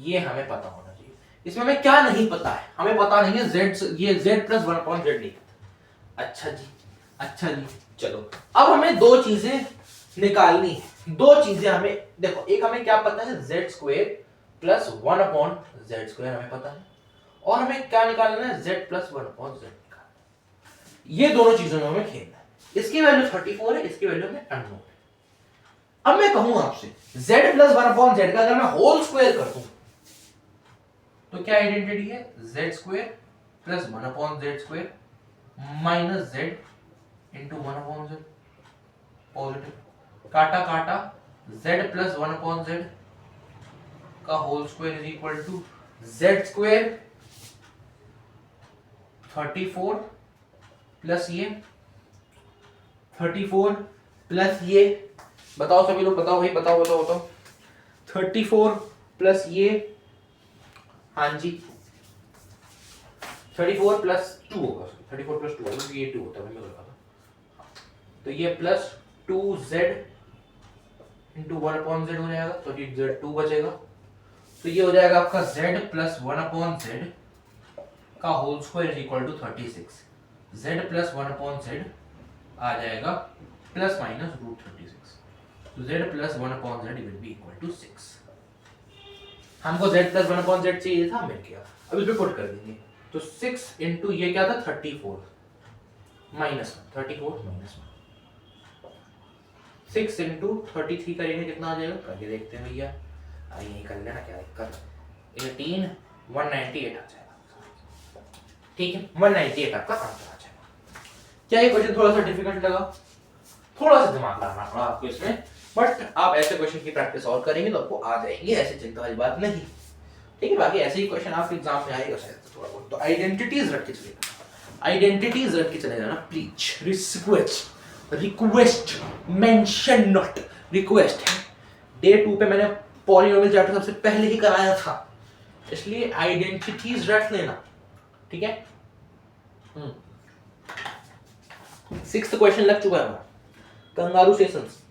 ये हमें पता होना चाहिए। इसमें हमें क्या नहीं पता है? हमें पता नहीं है z, ये z प्लस 1 अपॉन z नहीं पता। अच्छा जी, अच्छा जी, चलो अब हमें दो चीजें निकालनी है, दो चीजें हमें देखो, एक हमें क्या पता है, z square plus 1 upon z square हमें पता है, और हमें क्या निकालना है? z प्लस 1 अपॉन z निकालना है। ये दोनों चीजों में हमें खेलना है। इसकी वैल्यू 34 है, इसकी वैल्यू में अननोन है। अब मैं कहूं आपसे z प्लस 1 अपॉन z का अगर मैं होल स्क्वायर कर दूं तो क्या आइडेंटिटी है? z square plus 1 upon z square minus z into 1 upon z, positive काटा काटा, z प्लस 1 अपॉन z का whole square is equal to z square 34 plus ये 34 प्लस ये, बताओ सभी लोग, बताओ भाई, बताओ बताओ बताओ, 34 प्लस ये, हाँ जी 34 प्लस 2 होगा, 34 प्लस 2 होगा, ये 2 होता है, मैं बता था। तो ये plus 2z into 1 upon z हो जाएगा, तो ये z2 बचेगा, तो ये हो जाएगा आपका z प्लस 1 अपॉन z का whole square is equal to 36, z plus 1 upon z आ जाएगा प्लस माइनस रूट 36, तो z plus 1 upon z will be equal to 6। हमको z प्लस 1 अपॉन z चाहिए था, मिल गया। अब इस पे पुट कर देंगे, तो 6 इंटू ये क्या था 34 -1 34 -1 6 इंटू 33 करेंगे कितना आ जाएगा करके देखते हैं भैया। यही कर लेना, क्या दिक्कत है। 18 198 आ जाएगा। ठीक है, 198 आपका आंसर आ जाएगा। क्या ये क्वेश्चन थोड़ा सा डिफिकल्ट लगा? थोड़ा सा दिमाग लगाना पड़ा आपको इसमें, बट आप ऐसे क्वेश्चन की प्रैक्टिस और करेंगे तो आपको आ जाएंगे, ऐसी चिंता वाली बात नहीं। ठीक है, बाकी ऐसे ही क्वेश्चन आपके एग्जाम में आएगा शायद थोड़ा बहुत। तो आइडेंटिटीज रख के चलेगा, आइडेंटिटीज रख के चले जाना please. Request mention not request है। डे 2 पे मैंने पॉलिनोमियल चैप्टर सबसे पहले ही कराया था, इसलिए आइडेंटिटीज रख लेना। ठीक है, 6th क्वेश्चन लग चुका है कंगारू सेशंस।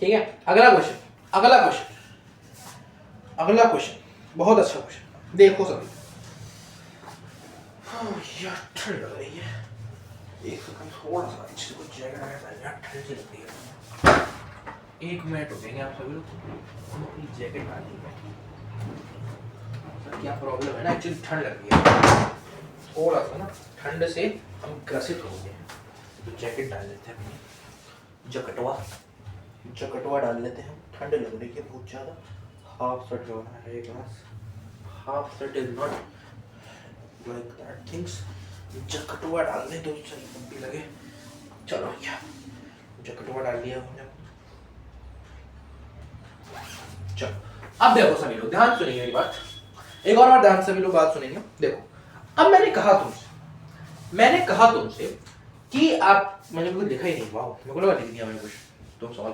ठीक है, अगला क्वेश्चन बहुत अच्छा क्वेश्चन, देखो सभी। यार ठंड लग रही है, एक सेकंड थोड़ा सा अच्छे को जैकेट लगा यार, ठंड सी लग रही है। 1 मिनट रुकेंगे आप सभी लोग, अपनी जैकेट डाल ली। क्या प्रॉब्लम है ना, एक्चुअली ठंड लग रही है थोड़ा सा ना, ठंड से हम ग्रसित हो गए, तो जैकेट डाल लेते हैं अपनी, जकटवा डाल लेते हैं। ठंड लग रही है बहुत ज़्यादा। हाफ शर्ट होना है एक glass, half shirt is not like that things. जकटवा डाल दें तो चलो भी लगे। चलो भैया जकटवा डाल लिया हमने। चलो अब देखो सभी लोग ध्यान सुनिए मेरी बात, एक और बार ध्यान से सभी लोग बात सुनेंगे। देखो अब मैंने कहा तुमसे कि आप, मैंने कुछ लिखा ही नहीं, वाह मेरे को लगा लिख दिया मैंने कुछ, तुम सॉल्व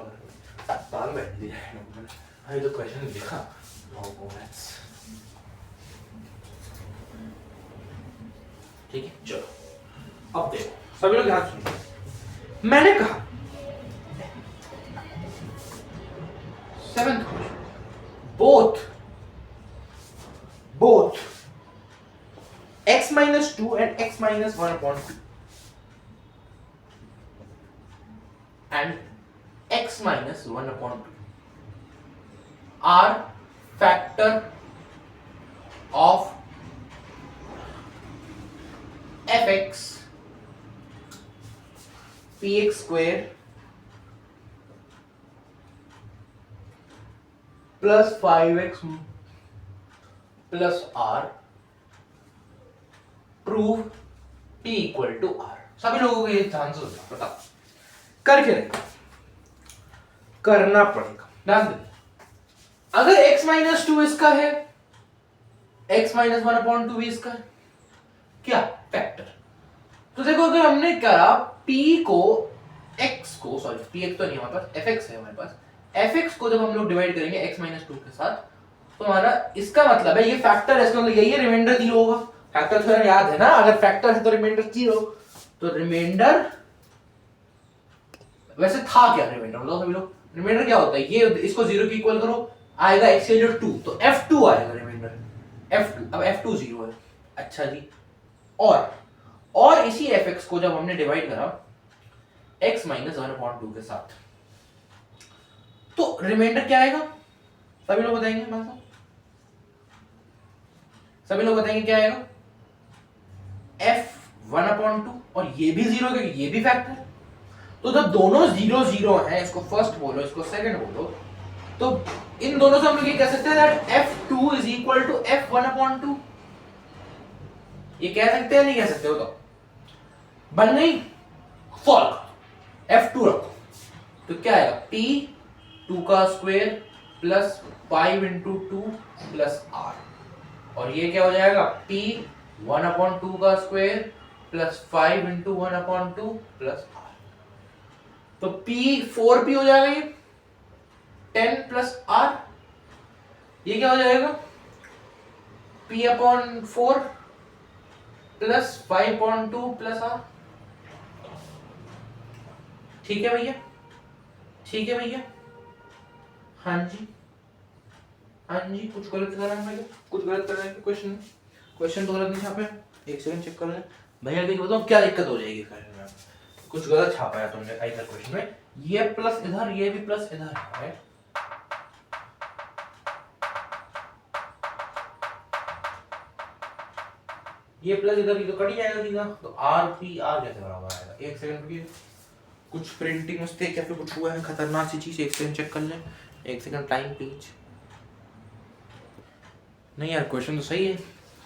कर ताल बैठ दिया है मैंने। हाँ, ये तो क्वेश्चन लिखा, ठीक है। चलो अब देखो सभी लोग ध्यान सुनिए, मैंने कहा 7th question, both x minus 2 and x minus 1 upon 2 and x minus 1 upon 2 are factor of fx px square plus 5x plus r, prove p equal to r। सभी लोगों को ये ध्यान से बताओ, करके रहेगा, करना पड़ेगा। ध्यान दे, अगर x माइनस 2 इसका है, x माइनस 1 अपॉन 2 भी इसका है, क्या फैक्टर। तो देखो अगर हमने करा p को x को, सॉरी px तो नहीं हमारे पास, fx है हमारे पास, fx को जब हम लोग डिवाइड करेंगे x माइनस 2 के साथ, तो हमारा इसका मतलब है ये फैक्टर है, इसका मतलब यही है रिमाइंडर 0 होगा। फैक्टर थोड़ा याद है ना, अगर फैक्टर है तो रिमाइंडर 0, तो रिमाइंडर वैसे था क्या रिमाइंडर, मतलब सभी लोग रिमाइंडर क्या होता है, ये इसको 0 के इक्वल करो, आएगा x की वैल्यू 2, तो f2 आएगा रिमाइंडर, f2। अब f2 0 है, अच्छा जी। और इसी fx को जब हमने डिवाइड करा x माइनस 1/2 के साथ, तो रिमाइंडर क्या आएगा, सभी लोग बताएंगे हमारे साथ, सभी लोग बताएंगे क्या आएगा, f1/2, और ये भी 0 क्योंकि ये भी फैक्टर। तो जब दोनों 0 0 हैं, इसको फर्स्ट बोलो इसको सेकंड बोलो, तो इन दोनों से हम लोग ये कह सकते हैं that f2 is equal to f1/2। ये कह सकते हैं नहीं कह सकते हो, तो बन गई सॉल्व। f2 रखो तो क्या आएगा, p 2 का square plus 5 into 2 plus r, और ये क्या हो जाएगा, p 1/2 का square plus 5 into 1/2 plus r, तो p 4p हो जाएगा, ये 10 प्लस r, ये क्या हो जाएगा, p/4 प्लस 5/2 प्लस r। ठीक है भैया, ठीक है भैया, हाँ जी हाँ जी। कुछ गलत कर रहा है भैया, कुछ गलत कर रहा है क्वेश्चन, क्वेश्चन तो गलत नहीं छापे, एक सेकंड चेक कर लें भैया, देखिए बताओ क्या दिक्कत हो जाएगी क्वेश्चन में, कुछ गलत छापा है तुमने इधर क्वेश्चन में, ये प्लस इधर, ये भी प्लस इधर है, ये प्लस इधर भी तो कट ही जाएगा सीधा, तो आर पी आर कैसे बराबर आएगा? एक सेकंड रुकिए, कुछ प्रिंटिंग मिस्टेक या फिर कुछ हुआ है खतरनाक सी चीज, एक सेकंड चेक कर लें, एक सेकंड टाइम प्लीज। नहीं यार क्वेश्चन तो सही है,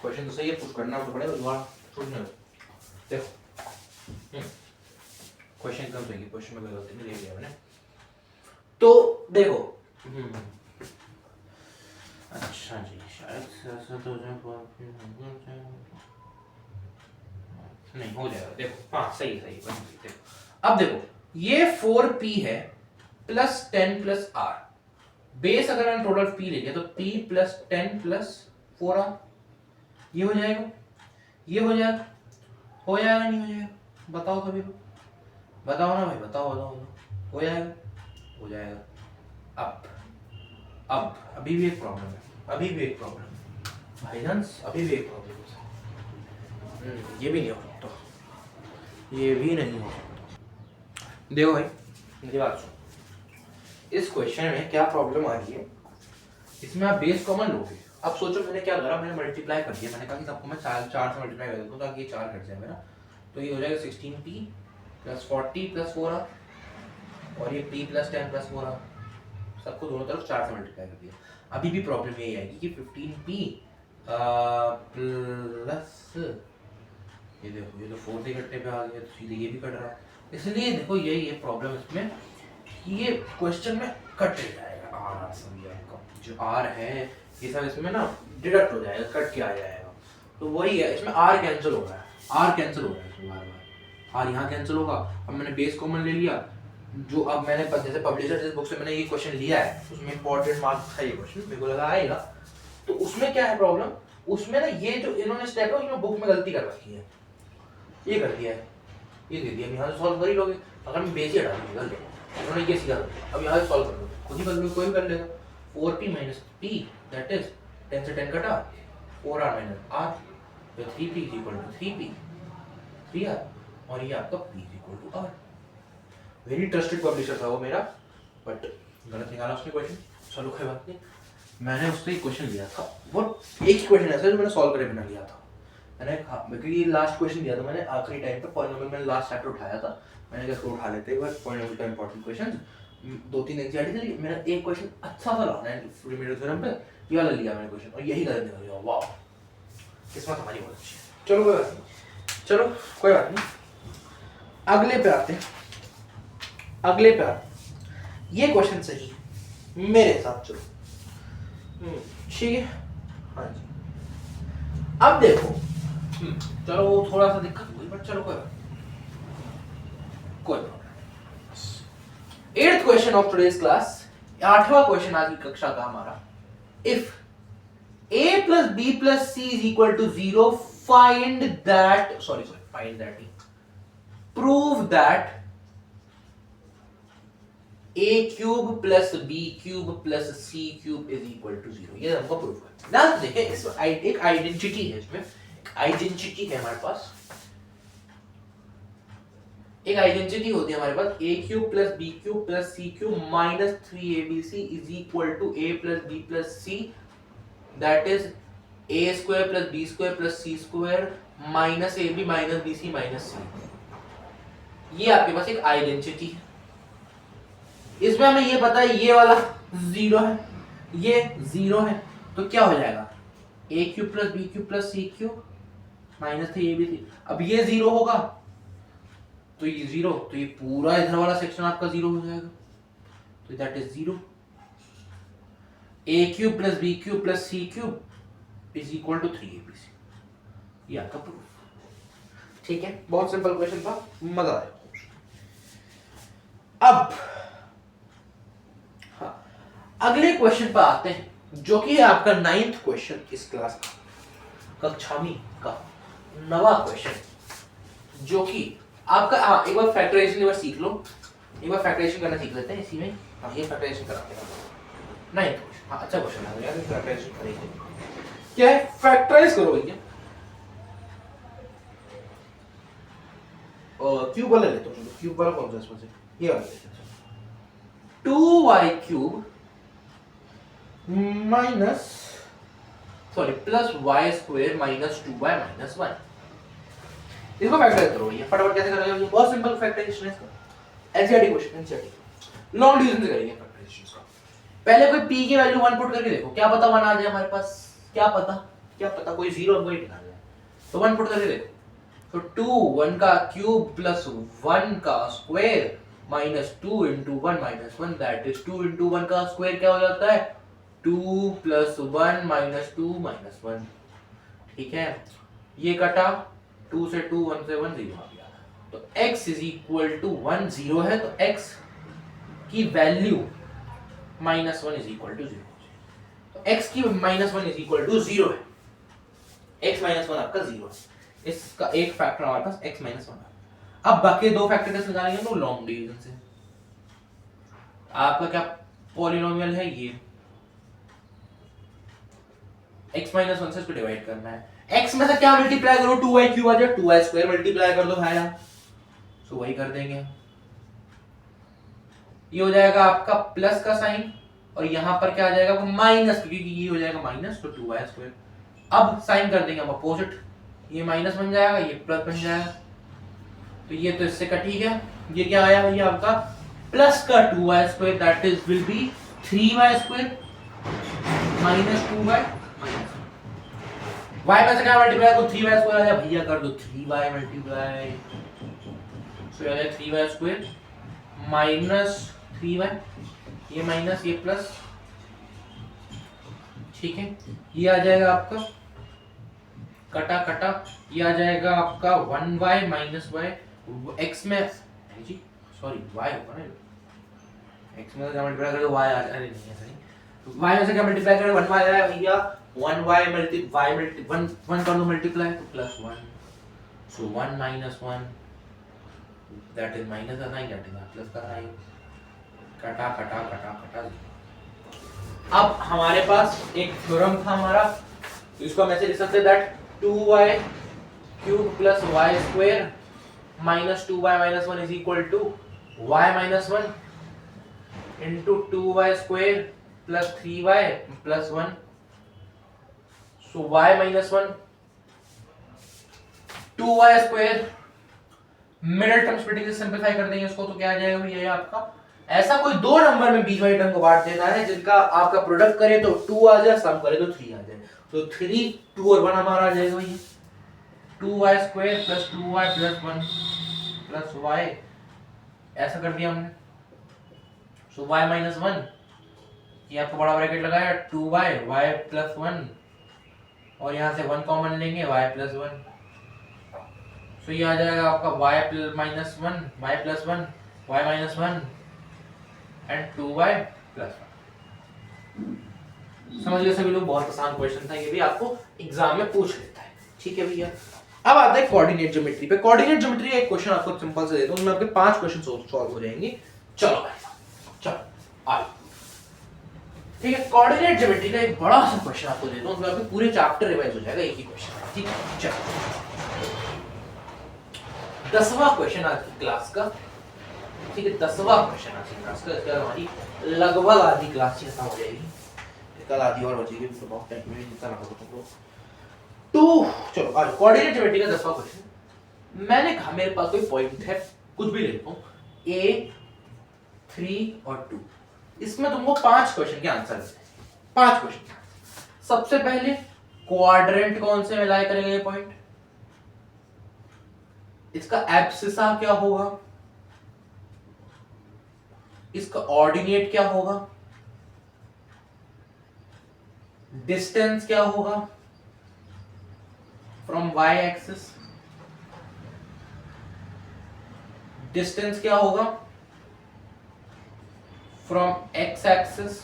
क्वेश्चन तो सही है, कुछ करना तो पड़ेगा दोबारा छोड़ने दो। देखो क्वेश्चन एकदम सही है, क्वेश्चन में कोई गलती नहीं लिया मैंने। तो देखो अच्छा जी, शायद ऐसा तो नहीं हो जाएगा। देखो हाँ सही सही देखो, अब देखो ये 4p है प्लस 10 प्लस r, बेस अगर मैंने टोटल p ले लिया तो p प्लस 10 प्लस 4r, ये हो जाएगा, ये हो जाएगा, हो जाएगा नहीं हो जाएगा? बताओ सभी लोग, बताओ ना भाई, बताओ बताओ, हो जाएगा, हो जाएगा। अब अभी भी एक प्रॉब्लम है, अभी भी एक प्रॉब्लम है भाईजान, अभी भी एक प्रॉब्लम है। ये भी नहीं हो सकता, ये भी नहीं हो सकता। देखो भाई मेरी बात सुनो, इस क्वेश्चन में क्या प्रॉब्लम आ रही है, इसमें आप बेस कॉमन लोगे। अब सोचो मैंने क्या करा, मैंने मल्टीप्लाई कर दिया, मैंने कहा कि सबको मैं 4 से मल्टीप्लाई कर देता हूँ ताकि ये 4 कट जाए मेरा, तो ये हो जाएगा 16p प्लस 40 प्लस 4r, और ये p प्लस 10 प्लस 4r, सबको दोनों तरफ 4 से मल्टीप्लाई कर दिया। अभी भी प्रॉब्लम यही आएगी कि 15p प्लस ये देखो, ये तो 4 से कटने पे आ गया, तो सीधे ये भी कट रहा है, इसलिए देखो यही है प्रॉब्लम इसमें, ये क्वेश्चन में कट जाएगा आर, समझिए आपका जो आर है ये सब इसमें ना डिडक्ट हो जाएगा, कट के आ जाएगा, तो वही है इसमें आर कैंसिल हो रहा है, आर कैंसिल हो रहा है इसमें बार बार, आर यहाँ कैंसिल होगा। अब मैंने बेस कॉमन ले लिया, जो अब मैंने जैसे पब्लिशर जिस बुक से मैंने ये क्वेश्चन लिया है उसमें इंपॉर्टेंट मार्क्स था ये क्वेश्चन, मेरे को लगा आएगा, तो उसमें क्या है प्रॉब्लम, उसमें ना ये जो इन्होंने स्टेप है उसमें बुक में गलती कर रखी है, ये कर दिया है, ये दे दिया, यहाँ से सॉल्व कर ही लोगे, अगर मैं बेस ही हटा दूंगा कर लो, उन्होंने ये सीधा कर दिया, अब यहाँ से सॉल्व कर लो, खुद ही कर लो, कोई भी कर लेगा। 4p minus p that is 10 से 10 कटा 4r माइनस r, तो 3p is equal to 3p 3r, और ये आपका p is equal to r। Very trusted publisher था वो मेरा, बट गलत निकाला उसने क्वेश्चन, चलो कोई बात नहीं, मैंने उससे एक क्वेश्चन लिया था, वो एक ही क्वेश्चन ऐसा जो मैंने सॉल्व करे बिना लिया था, मैंने क्योंकि लास्ट क्वेश्चन दिया था मैंने आखिरी टाइम पे, पॉलिनोमियल मैंने लास्ट चैप्टर उठाया था, मैंने कहा इसको उठा लेते हैं बस, पॉलिनोमियल का इंपॉर्टेंट क्वेश्चन 2-3 एग्जाम्पल थे, मेरा एक क्वेश्चन अच्छा सा लाना है रिमेडियल थ्योरम पे, ये वाला लिया मैंने क्वेश्चन, और यही गलत निकल गया, वाह किस्मत हमारी बहुत अच्छी है। चलो कोई बात नहीं, चलो कोई बात नहीं, अगले पे आते हैं, अगले पे आते, ये क्वेश्चन सही मेरे हिसाब से, ठीक है, हाँ जी। अब देखो चलो वो थोड़ा सा दिक्कत हुई, बट चलो कोई problem. 8th question of today's class, 8वां क्वेश्चन आज की कक्षा का हमारा, if a plus b plus c is equal to 0, find that prove that a cube plus b cube plus c cube is equal to 0, ये हमको प्रूव करना है। ध्यान से देखें, इस एक आइडेंटिटी है, इसमें एक आइडेंटिटी है हमारे पास, एक आइडेंटिटी होती है हमारे पास, a cube plus b cube plus c cube minus 3abc is equal to a plus b plus c, that is a square plus b square plus c square minus ab minus bc minus c। ये आपके पास एक आइडेंटिटी है, इसमें हमें ये पता है ये वाला 0 है, ये 0 है, तो क्या हो जाएगा a cube plus b cube plus c cube minus 3abc, अब ये 0 होगा तो ये 0, तो ये पूरा इधर वाला सेक्शन आपका 0 हो जाएगा, तो that is 0, a cube plus b cube plus c cube is equal to 3abc, ये आपका प्रूफ। ठीक है, बहुत सिंपल क्वेश्चन था, मजा आया। अब हाँ, अगले क्वेश्चन पर आते हैं, जो कि है आपका 9th क्वेश्चन इस क्लास का, कक्षा में का 9वां क्वेश्चन, जो कि आपका हाँ एक बार फैक्टराइजेशन एक बार सीख लो, एक बार फैक्टराइजेशन करना सीख लेते हैं इसी में, हाँ ये फैक्टराइजेशन कराते हैं, नहीं हाँ अच्छा क्वेश्चन है यार, फैक्टराइजेशन करेंगे, क्या है फैक्टराइज करो भैया, और क्यूब वाला लेते हो, क्यूब वाला कौन सा इसमें से, ये वाला लेते हैं, 2y cube minus plus y square minus 2y minus 1, इसको फैक्टराइज करो भैया फटाफट। कैसे करोगे? ये बहुत सिंपल फैक्टराइजेशन है इसका, NCERT question, NCERT long division से करेंगे फैक्टराइजेशन इसका। पहले कोई p की वैल्यू 1 पुट करके देखो, क्या पता 1 आ जाए हमारे पास, क्या पता कोई 0 और कोई निकाल जाए, तो 1 पुट करके देखो। तो 2 1 का क्यूब प्लस 1 का square minus 2 into 1 minus 1, that is 2 into 1 का स्क्वायर क्या हो जाता है 2 plus 1 minus 2 minus 1, ठीक है। ये कटा 2 से 2 1 से 1 0 आ गया, तो x is equal to 1 0 है, तो x की value minus 1 is equal to 0, तो x की माइनस 1 is equal to 0 है, x माइनस 1 आपका 0 है, इसका एक फैक्टर हमारे पास x माइनस 1 है। अब बाकी दो फैक्टर कैसे निकालेंगे तो लॉन्ग डिवीजन से। आपका क्या पॉलिनोमियल है ये, x माइनस 1 से इसको डिवाइड करना है, x में से क्या मल्टीप्लाई करो 2y क्यूब आ जाए, 2y स्क्वायर मल्टीप्लाई कर दो भाई, सो वही कर देंगे। ये हो जाएगा आपका प्लस का साइन और यहां पर क्या आ जाएगा माइनस, क्योंकि ये हो जाएगा माइनस, तो 2y स्क्वायर। अब साइन कर देंगे हम अपोजिट, ये माइनस बन जाएगा, ये प्लस बन जाएगा, तो ये तो इससे कट ही गया। ये क्या आया भैया आपका प्लस का 2y square, that is will be 3y square minus 2y minus y में से क्या मल्टीप्लाई करो 3y स्क्वायर आ जाए भैया, कर दो 3y मल्टीप्लाई, सो ये आ जाए 3y स्क्वायर माइनस 3y, ये माइनस ये प्लस, ठीक है। ये आ जाएगा आपका कटा कटा, ये आ जाएगा आपका 1y माइनस y, x में जी सॉरी y होगा ना, x में क्या मल्टीप्लाई करें y आ जाए, नहीं ऐसा नहीं, y में से क्या मल्टीप्लाई करें 1y आया भैया, 1y मल्टी y मल्टी 1 कर दो मल्टीप्लाई तो plus 1, so 1 minus 1 that is minus का साइन, दैट इज प्लस का साइन, कटा कटा कटा कटा। अब हमारे पास एक थ्योरम था हमारा, इसको हम ऐसे लिख सकते हैं that 2y cube plus y square minus 2y minus 1 is equal to y minus 1 into 2y square plus 3y plus 1, so y minus 1 2y square, middle term splitting से सिंपलीफाई कर देंगे इसको, तो क्या आ जाएगा भैया आपका, ऐसा कोई दो नंबर में बीच वाली टर्म को बांट देना है जिनका आपका प्रोडक्ट करे तो 2 आ जाए, सम करे तो 3 आ जाए, तो 3 2 और 1 हमारा आ जाएगा भैया 2y square plus 2y plus 1 plus y, ऐसा कर दिया हमने, सो y माइनस 1, ये आपको बड़ा ब्रैकेट लगाया 2y y प्लस 1 और यहाँ से 1 कॉमन लेंगे y प्लस 1, सो ये आ जाएगा आपका y minus 1 y plus 1 y minus 1 and 2y plus 1। समझ गए सभी लोग, बहुत आसान क्वेश्चन था, ये भी आपको एग्जाम में पूछ लेता है, ठीक है भैया। अब आता है कोऑर्डिनेट ज्योमेट्री पे। कोऑर्डिनेट ज्योमेट्री का एक क्वेश्चन आपको सिंपल से देता हूं, मैं आपके 5 क्वेश्चन सॉल्व हो जाएंगे, चलो चलो आ, ठीक है। कोऑर्डिनेट ज्योमेट्री का एक बड़ा सा क्वेश्चन आपको देता हूं, उसमें आपके पूरे चैप्टर रिवाइज हो जाएगा एक ही क्वेश्चन, ठीक है। चलो 10वां क्वेश्चन आज की क्लास का, ठीक है, 10वां क्वेश्चन आज की क्लास का, इसके बाद हमारी लगभग आधी क्लास खत्म हो जाएगी, कल आधी और बचेगी, तो बहुत टाइम में जितना ना हो तुम लोग। तो चलो आज कोऑर्डिनेट ज्योमेट्री का 10वां क्वेश्चन। मैंने कहा मेरे पास कोई पॉइंट है, कुछ भी ले लेता हूं, a 3 और 2, इसमें तुमको 5 क्वेश्चन के आंसर देने हैं, 5 क्वेश्चन। सबसे पहले क्वाड्रेंट कौन से में लाई करेगा ये पॉइंट, इसका एब्सिसा क्या होगा, इसका ऑर्डिनेट क्या होगा, डिस्टेंस क्या होगा फ्रॉम y एक्सिस, डिस्टेंस क्या होगा फ्रॉम x एक्सिस।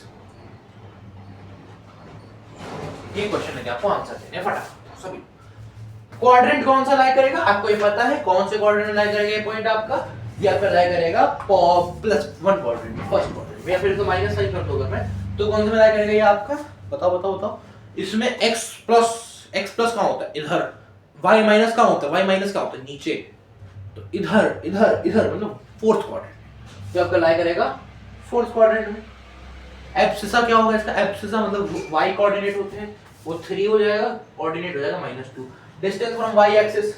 ये क्वेश्चन है, आपको आंसर देने फटाफट सभी। क्वाड्रेंट कौन सा लाई करेगा, आपको ये पता है कौन से क्वाड्रेंट में लाई करेगा ये पॉइंट आपका, या फिर लाई करेगा +1 क्वाड्रेंट में, फर्स्ट क्वाड्रेंट में, या फिर तो माइनस साइन कर दोगे मैं, तो कौन से में लाई करेगा ये आपका, बताओ बताओ बताओ। इसमें x प्लस कहां होता है, इधर, y माइनस कहां होता है, y माइनस कहां होता है, नीचे, तो इधर इधर इधर मतलब फोर्थ क्वाड्रेंट, तो आपका लाई करेगा फोर्थ क्वाड्रेंट में। एब्सिसा क्या होगा इसका, एब्सिसा मतलब y कोऑर्डिनेट होते हैं, वो 3 हो जाएगा, कोऑर्डिनेट हो जाएगा -2। Distance from y axis,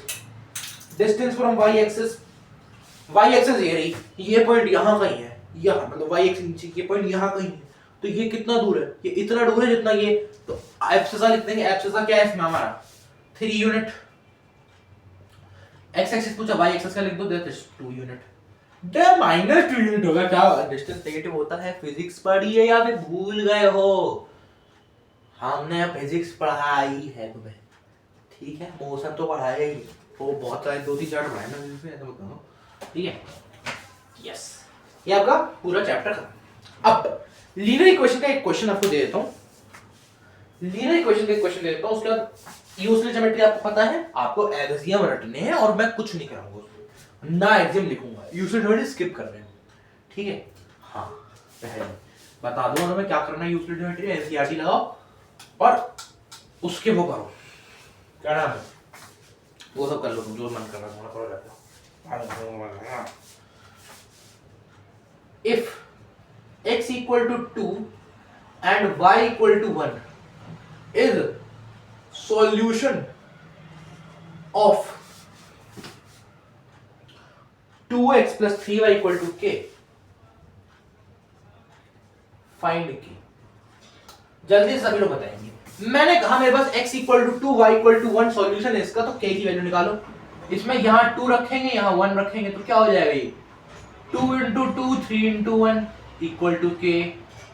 distance from Y axis, Y axis ये रही, ये पॉइंट यहाँ कहीं है, यहाँ मतलब वाई एक्सिस नीचे, ये पॉइंट यहाँ कहीं है, तो ये कितना दूर है, ये इतना दूर है जितना ये, तो एब्सिसा लिख देंगे, एब्सिसा क्या है इसमें हमारा 3 यूनिट, एक्स एक्सिस पूछा, वाई एक्सिस का लिख दो, that is 2 unit, the minus 2 unit होगा, क्या डिस्टेंस नेगेटिव होता है, फिजिक्स पढ़ी है या फिर भूल गए हो, हमने फिजिक्स पढ़ाई है तुम्हें, ठीक है, मोशन तो पढ़ाया ही, वो बहुत सारे 2-3 चार्ट पढ़ाए ना फिजिक्स में, ऐसा मत करो, ठीक है, यस, ये आपका पूरा चैप्टर खत्म। अब लीनियर इक्वेशन का एक क्वेश्चन आपको दे देता हूं, लीनियर इक्वेशन का एक क्वेश्चन दे देता हूं, उसके बाद यूक्लिड ज्योमेट्री आपको पता है, आपको एक्सियम रटने हैं और मैं कुछ नहीं कराऊंगा उसमें, ना एक्सियम लिखूंगा, यूक्लिड ज्योमेट्री स्किप कर रहे हैं, ठीक है, हाँ पहले बता दूं मैं क्या करना है, यूक्लिड ज्योमेट्री एनसीईआरटी लगाओ और उसके वो करो, क्या नाम है, वो सब कर लो जो मन कर रहा है, थोड़ा रहता है। If x equal to 2 and y equal to 1 is solution of 2x plus 3y equal to k, find k। जल्दी से सभी लोग बताएंगे, मैंने कहा मेरे पास x equal to 2 y equal to 1 solution है इसका, तो k की वैल्यू निकालो, इसमें यहाँ 2 रखेंगे यहाँ 1 रखेंगे, तो क्या हो जाएगा ये 2 into 2 3 into 1 equal to k,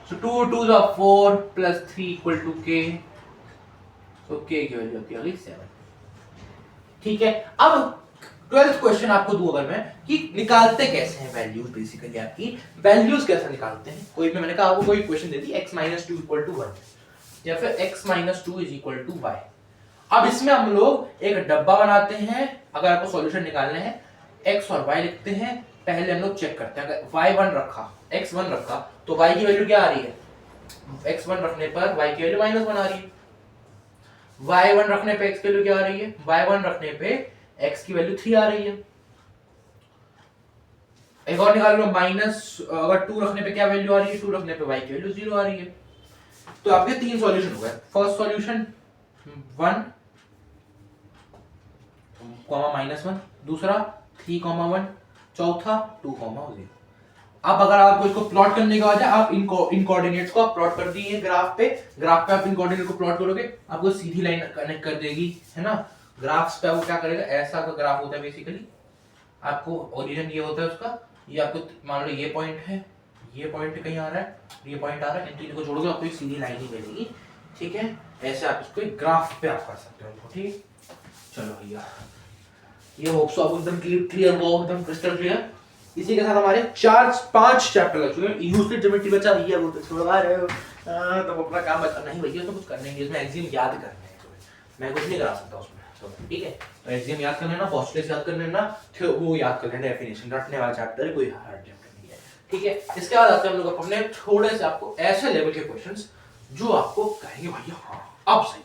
so 2 2s are 4 plus 3 equal to k, so k की वैल्यू आती है 7, ठीक है। अब 12th क्वेश्चन आपको दूं अगर मैं कि निकालते कैसे हैं वैल्यूज, बेसिकली आपकी वैल्यूज कैसे निकालते हैं, कोई भी मैंने कहा आपको कोई question they the x - 2 equal to 1 या फिर x - 2 is equal to y, अब इसमें हम लोग एक डब्बा बनाते हैं, अगर आपको सॉल्यूशन निकालने हैं x और y लिखते हैं, पहले हम लोग चेक करते हैं, अगर y1 रखा x1 रखा तो y की वैल्यू क्या आ रही है, x1 रखने पर y की वैल्यू -1 आ रही है, y1 रखने पे x की वैल्यू क्या आ रही है, y1 रखने पे x की वैल्यू 3 आ रही है, एक और निकाल लो माइनस, अगर 2 रखने पे क्या वैल्यू आ रही है, 2 रखने पे y की वैल्यू 0 आ रही है, तो आपके 3 सॉल्यूशन हो गए, फर्स्ट सॉल्यूशन 1 -1, दूसरा 3 1, चौथा 2 0। अब अगर आपको इसको प्लॉट करने का है, आप इन कोऑर्डिनेट्स को आप प्लॉट कर दिए ग्राफ पे आप इन कोऑर्डिनेट को प्लॉट करोगे, आपको सीधी लाइन कनेक्ट कर देगी, है ना, ग्राफ्स पे वो क्या करेगा, ऐसा का ग्राफ होता है बेसिकली, आपको ओरिजिन ये होता है उसका, ये आपको मान लो ये पॉइंट है, ये पॉइंट कहीं आ रहा है, ये पॉइंट आ रहा है, इन तीनों को जोड़ोगे आपको एक सीधी लाइन ही मिलेगी, ठीक है, ऐसे आप इसको एक ग्राफ पे आप कर सकते हो, ठीक, चलो भैया ये होप्स आपको एकदम क्लियर हुआ, एकदम क्रिस्टल क्लियर। इसी के साथ हमारे 4-5 चैप्टर लग चुके हैं, यूक्लिड ज्योमेट्री बचा भैया, वो तो छोड़वा रहे हो, तब अपना काम बचा नहीं भैया, तो कुछ करने नहीं, इसमें एक्सियम याद करने हैं, मैं कुछ नहीं करा सकता उसमें, तो ठीक है, तो एक्सियम याद कर लेना, पोस्टुलेट्स याद कर लेना, वो याद कर लेना, डेफिनेशन रटने वाला चैप्टर है, कोई हार्ड चैप्टर नहीं है, ठीक है। इसके बाद आते हैं हम लोग अपने थोड़े से आपको ऐसे लेवल के क्वेश्चंस जो आपको कहेंगे भैया हाँ अब सही,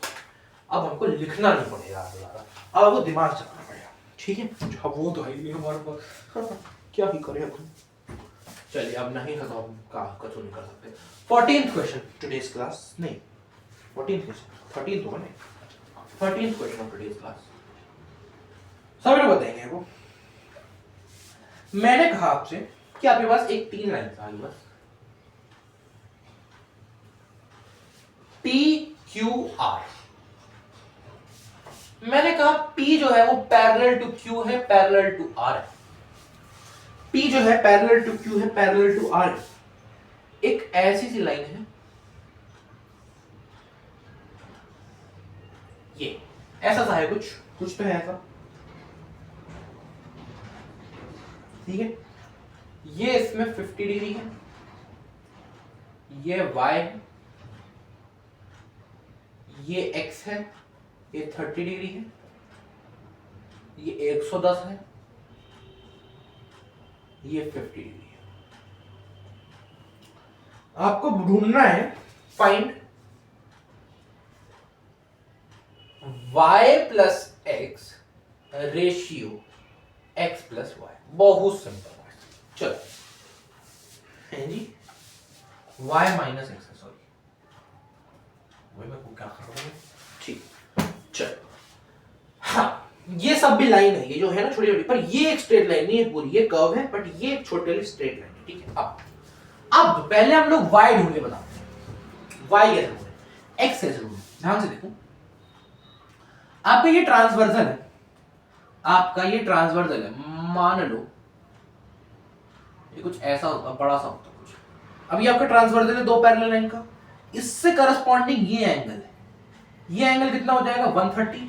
अब हमको लिखना नहीं पड़ेगा दोबारा, अब आपको दिमाग चलाना पड़ेगा, ठीक है, अब वो तो है ही हमारे पास, क्या ही करें अब, चलिए अब नहीं है तो हम कुछ नहीं कर सकते। 14th क्वेश्चन टुडेस क्लास, नहीं 14th क्वेश्चन 13th होगा नहीं, 13th question of today's class, सभी लोग बताएंगे वो, मैंने कहा आपसे कि आपके पास एक 3 लाइन आ गई बस, PQR, मैंने कहा P जो है वो पैरेलल टू Q है, पैरेलल टू R है, P जो है पैरेलल टू Q है, पैरेलल टू R है, एक ऐसी सी लाइन है, ये ऐसा सा है, कुछ तो है ऐसा, ठीक है, ये इसमें 50 डिग्री है, ये Y है, ये X है, ये 30 डिग्री है, ये 110 है, ये 50 डिग्री है, आपको ढूंढना है find y plus X ratio x plus Y, बहुत सिंपल है, चलो है जी, y माइनस एक्स, सॉरी वही मैं क्या कर रहा हूँ, ठीक, चलो हाँ, ये सब भी लाइन है, ये जो है ना छोटी छोटी, पर ये एक स्ट्रेट लाइन नहीं है पूरी, ये कर्व है, बट ये एक छोटी वाली स्ट्रेट लाइन है, ठीक है। अब पहले हम लोग y ढूंढ के बताते हैं, y कैसे ढूंढे, x कैसे ढूंढे। ध्यान से देखो, आपका ये ट्रांसवर्सल है, आपका ये ट्रांसवर्सल है, मान लो ये कुछ ऐसा होता, बड़ा सा होता कुछ। अब ये आपका ट्रांसवर्सल है दो पैरेलल लाइन का, इससे करस्पॉन्डिंग ये एंगल है, ये एंगल कितना हो जाएगा 130।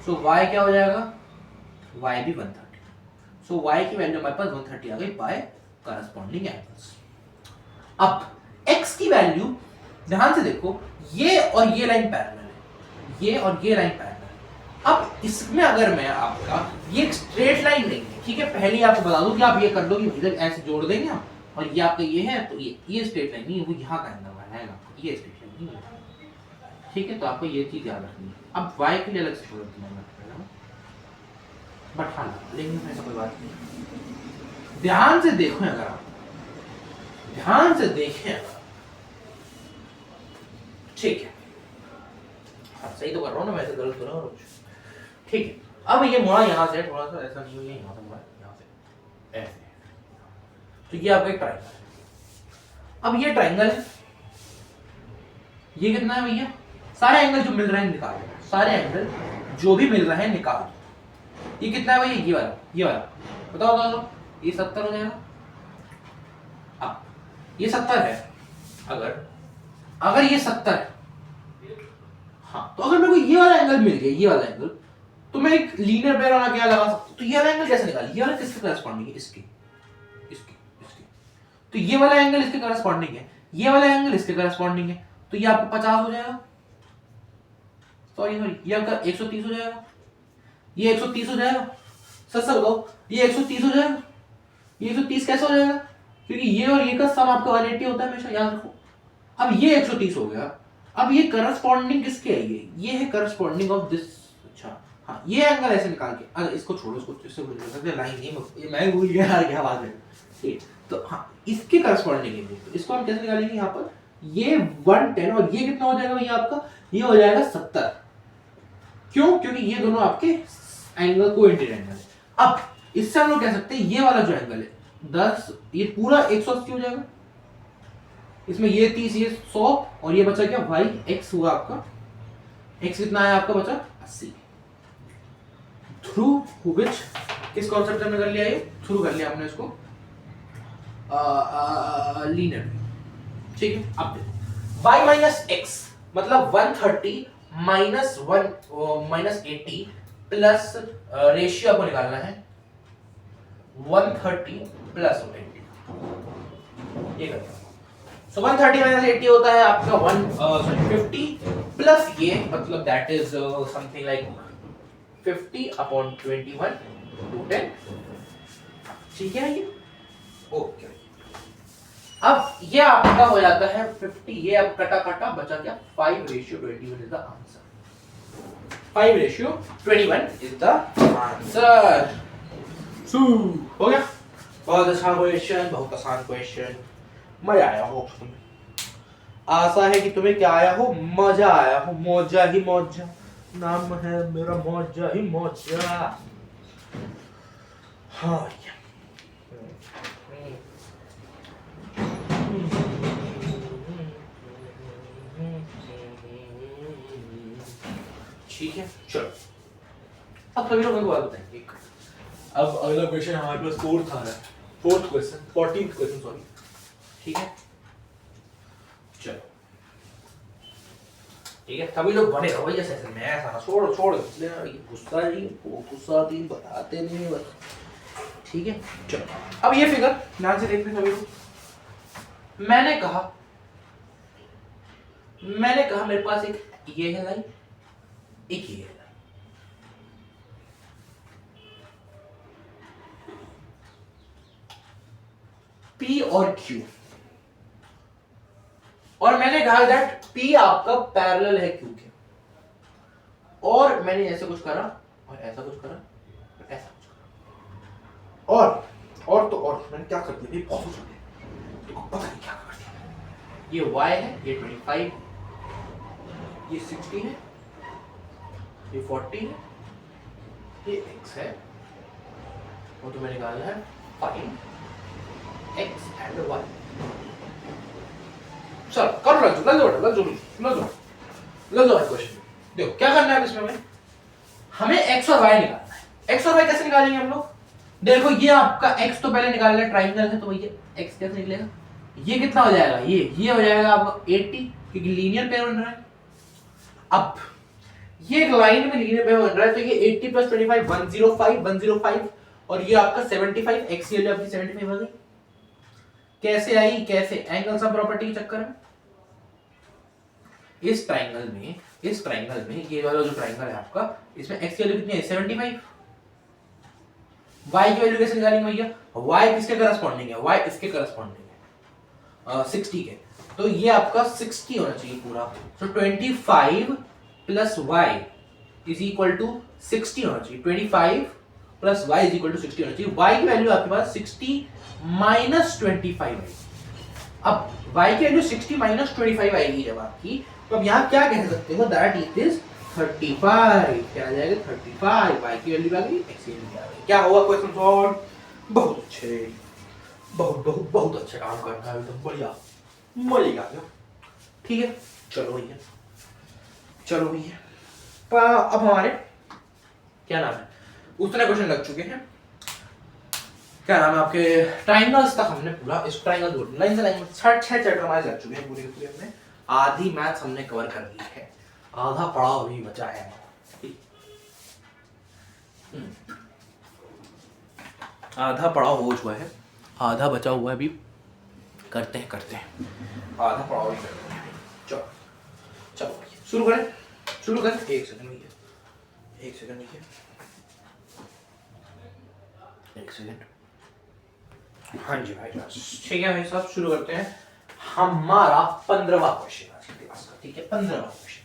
सो y क्या हो जाएगा, y भी 130। सो y की वैल्यू हमारे पास 130 आ गई बाय करस्पॉन्डिंग एंगल्स। अब x की वैल्यू ध्यान से देखो, ये और ये लाइन पैरेलल है, ये और ये लाइन पैरेलल है। अब इसमें अगर मैं आपका, ये एक स्ट्रेट लाइन नहीं है, ठीक है, पहले ही आपको बता दूं कि आप ये कर लो कि इधर ऐसे जोड़ देंगे आप, और ये आपका ये है, तो ये स्ट्रेट लाइन नहीं है, वो यहाँ का एंगल बनाएगा, ये स्ट्रेट लाइन नहीं है, ठीक है। तो आपको ये चीज याद रखनी है। अब y के लिए अलग से छोड़ देना है, बट हाँ लेकिन ऐसा कोई बात नहीं। ध्यान से देखो, अगर आप ध्यान से देखें अगर, ठीक है, हाँ सही तो कर रहा हूँ ना, मैं ऐसे गलत कर रहा हूँ, ठीक है। अब ये मुड़ा यहाँ से थोड़ा सा ऐसा नहीं हो, ये यहाँ से मुड़ा, यहाँ से ऐसे, तो ये आपका एक ट्रायंगल है। अब ये ट्रायंगल है, ये कितना है भैया, सारे एंगल जो मिल रहे हैं निकाल दो, सारे एंगल जो भी मिल रहे हैं निकाल दो। ये कितना है भैया, ये वाला, ये वाला बताओ बताओ, ये 70 हो जाएगा। अब ये 70 है, अगर ये 70 है, हाँ, तो अगर मेरे को ये वाला एंगल मिल गया, ये वाला एंगल, तो मैं एक लीनियर पेयर वाला क्या लगा सकता हूं। तो ये वाला एंगल कैसे निकाल, ये वाला किसके करस्पॉन्डिंग है, इसके इसके इसके। तो ये वाला एंगल इसके करस्पॉन्डिंग है, ये वाला एंगल इसके करस्पॉन्डिंग है, तो ये आपको 50 हो जाएगा, सॉरी ये आपका 130 हो जाएगा, ये 130 हो जाएगा। सच सच बताओ, ये 130 हो जाएगा, ये 130 कैसे हो जाएगा, क्योंकि ये और ये का सम आपका 180 होता है हमेशा, याद रखो। अब ये 130 हो गया, अब ये करस्पॉन्डिंग किसके है, ये है करस्पॉन्डिंग ऑफ दिस। अच्छा हाँ, ये एंगल ऐसे निकाल के, अरे इसको छोड़ो, इसको इससे भूल सकते लाइन नहीं, मैं भूल गया यार क्या बात है, ठीक। तो हाँ, इसके करस्पॉन्डिंग है, तो इसको हम कैसे निकालेंगे, यहाँ पर ये 110 और ये कितना हो जाएगा भैया आपका, ये हो जाएगा 70। क्यों, क्योंकि ये दोनों आपके एंगल को एंगल है। अब इससे हम लोग कह सकते हैं ये वाला जो एंगल है 10, ये पूरा 180 हो जाएगा, इसमें ये 30, ये 100, और ये बचा क्या भाई x हुआ आपका, x कितना है आपका बचा 80। थ्रू विच, किस कॉन्सेप्ट हमने कर लिया, ये थ्रू कर लिया हमने इसको लीनियर, ठीक है। अब देखो y माइनस x मतलब 130 माइनस 80 प्लस रेशियो आपको निकालना है 130 प्लस 80, ये करते हैं। सो 130 माइनस 80 होता है आपका 50 प्लस ये, मतलब that is something like 50 upon 21 to 10, ठीक है ये, ओके। अब ये आपका हो जाता है 50, ये अब कटा कटा बचा क्या 5:21 is the answer, 5:21 is the answer. हो गया, बहुत अच्छा क्वेश्चन, बहुत आसान क्वेश्चन, मजा आया हो तुम्हें, आशा है कि तुम्हें क्या आया हो, मजा आया हो, मौजा ही मौजा, नाम है मेरा मौजा ही मौजा। हाँ ठीक है, चलो अब सभी लोग मेरे को बात बताएंगे। अब अगला क्वेश्चन हमारे पास फोर्थ आ रहा है, fourth question, 14th question sorry, ठीक है। चलो ठीक है, सभी लोग बने रहो भैया सेशन में, ऐसा ना छोड़ छोड़ लेना, गुस्सा नहीं, गुस्सा दिन बताते नहीं बस, ठीक है। चलो अब ये फिगर ध्यान से देखते सभी लोग, मैंने कहा मेरे पास एक ये है लाइन, एक ये है, P और Q, और मैंने कहा दैट P आपका पैरेलल है Q के, और मैंने ऐसे कुछ करा और ऐसा कुछ करा और ऐसा कुछ करा, और मैंने क्या कर दिया, बहुत कुछ देखो पता नहीं क्या कर दिया। ये Y है, ये 25, ये 60 है, ये 40 है, ये x है, वो तुम्हें निकालना है फाइंड x एंड y। चलो कर लो, क्वेश्चन। देखो क्या करना है इसमें हमें x और y निकालना है। x और y कैसे निकालेंगे हम लोग? देखो ये आपका x तो पहले निकालना है, ट्राइंगल है तो भैया x कैसे निकलेगा? ये कितना हो जाएगा? ये हो जाएगा आपका 80, क्योंकि लीनियर पेयर बन रहा है। अब ये एक लाइन में लीनियर पेयर बन रहा है, तो ये 80 प्लस 25 105 और ये आपका 75, x की वैल्यू आपकी 75 आ गई। कैसे आई? कैसे? एंगल सब प्रॉपर्टी के चक्कर में। इस ट्राइंगल में ये वाला जो ट्राइंगल है आपका, इसमें x की वैल्यू कितनी है? 75। y की वैल्यू कैसे निकालेंगे भैया? y किसके करस्पॉन्डिंग है? y इसके करस्पॉन्डिंग है 60 के, तो ये आपका 60 होना चाहिए पूरा। तो 25 plus y is equal to 60 होना चाहिए। 25 plus y is equal to 60 होना चाहिए। y की वैल्यू आपके पास 60 माइनस 25 आएगी। अब y की वैल्यू 60 माइनस 25 आएगी जब आपकी, तो अब यहाँ क्या कह सकते हो? That it is 35। क्या आ जाएगा? 35। y की वैल्यू आ गई, x की वैल्यू आ गई। क्या होगा क्वेश्चन सॉल्व? बहुत अच्छे, बहुत अच्छे काम कर रहा है, एकदम बढ़िया, मजे आ गया। ठीक है, चलो भैया अब हमारे क्या नाम है, उतने क्वेश्चन लग चुके हैं। क्या नाम है आपके? ट्राइंगल्स तक हमने पूरा इस ट्राइंगल दो लाइन से लाइन 6 चैप्टर हमारे लग चुके हैं पूरे के पूरे। हमने आधी मैथ्स हमने कवर कर ली है, आधा पड़ाव अभी बचा है। आधा पड़ाव हो चुका है, आधा बचा हुआ है, अभी करते हैं आधा पड़ाव ही करते हैं। चलो शुरू करें। एक सेकंड भैया, एक सेकंड। हाँ जी भाई, ठीक है भाई साहब, शुरू करते हैं हमारा 15वां क्वेश्चन आज की क्लास का। ठीक है, 15वां क्वेश्चन।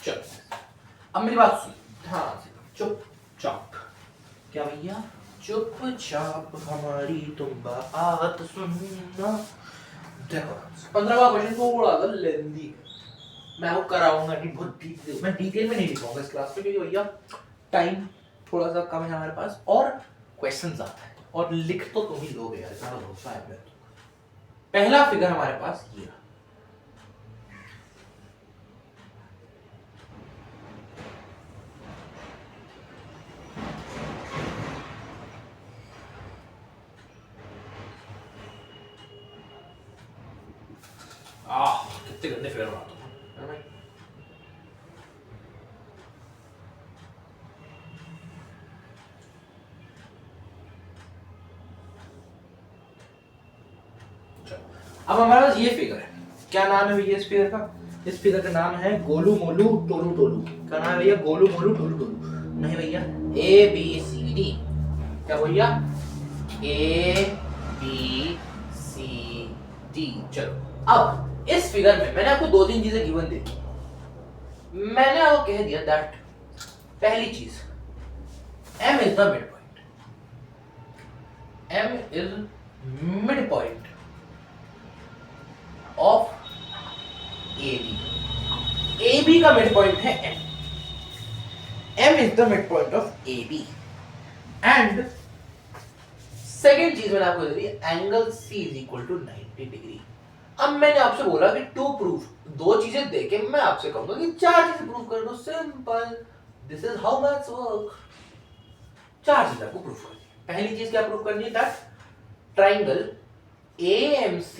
चलो अब मेरी बात सुन ध्यान से, चुपचाप। क्या भैया? चुपचाप हमारी तुम बात सुनना। देखो 15वां क्वेश्चन थोड़ा सा लेंदी है, मैं वो कराऊंगा नहीं बहुत डिटेल, मैं डिटेल में नहीं लिखूंगा इस क्लास में, क्योंकि भैया टाइम थोड़ा सा कम है हमारे पास और क्वेश्चन ज्यादा है, और लिख तो तुम ही लोगे यार, इतना भरोसा है मेरे। पहला फिगर हमारे पास ये रहा, कितने गंदे फिगर बनाता हूँ भाई। अब हमारे पास ये फिगर है, क्या नाम है भैया इस फिगर का? इस फिगर का नाम है गोलू मोलू टोलू टोलू। क्या नाम है भैया? गोलू मोलू टोलू टोलू। नहीं भैया, ए बी सी डी। क्या भैया? A B C D. चलो अब इस फिगर में मैंने आपको 2-3 चीजें गिवन दे दी। मैंने आपको कह दिया दैट पहली चीज m is the mid point, m is mid point of AB का मिड पॉइंट है M is the mid point of AB। And second चीज मैंने आपको दे दी, angle C is equal to 90 degree. अब मैंने आपसे बोला कि टू प्रूफ, 2 चीजें देके मैं आपसे कहूंगा कि 4 चीजें प्रूफ कर दो। Simple, this is how maths work. 4 चीजें आपको प्रूफ करनी है। पहली चीज क्या प्रूफ करनी है? दैट ट्राइंगल AMC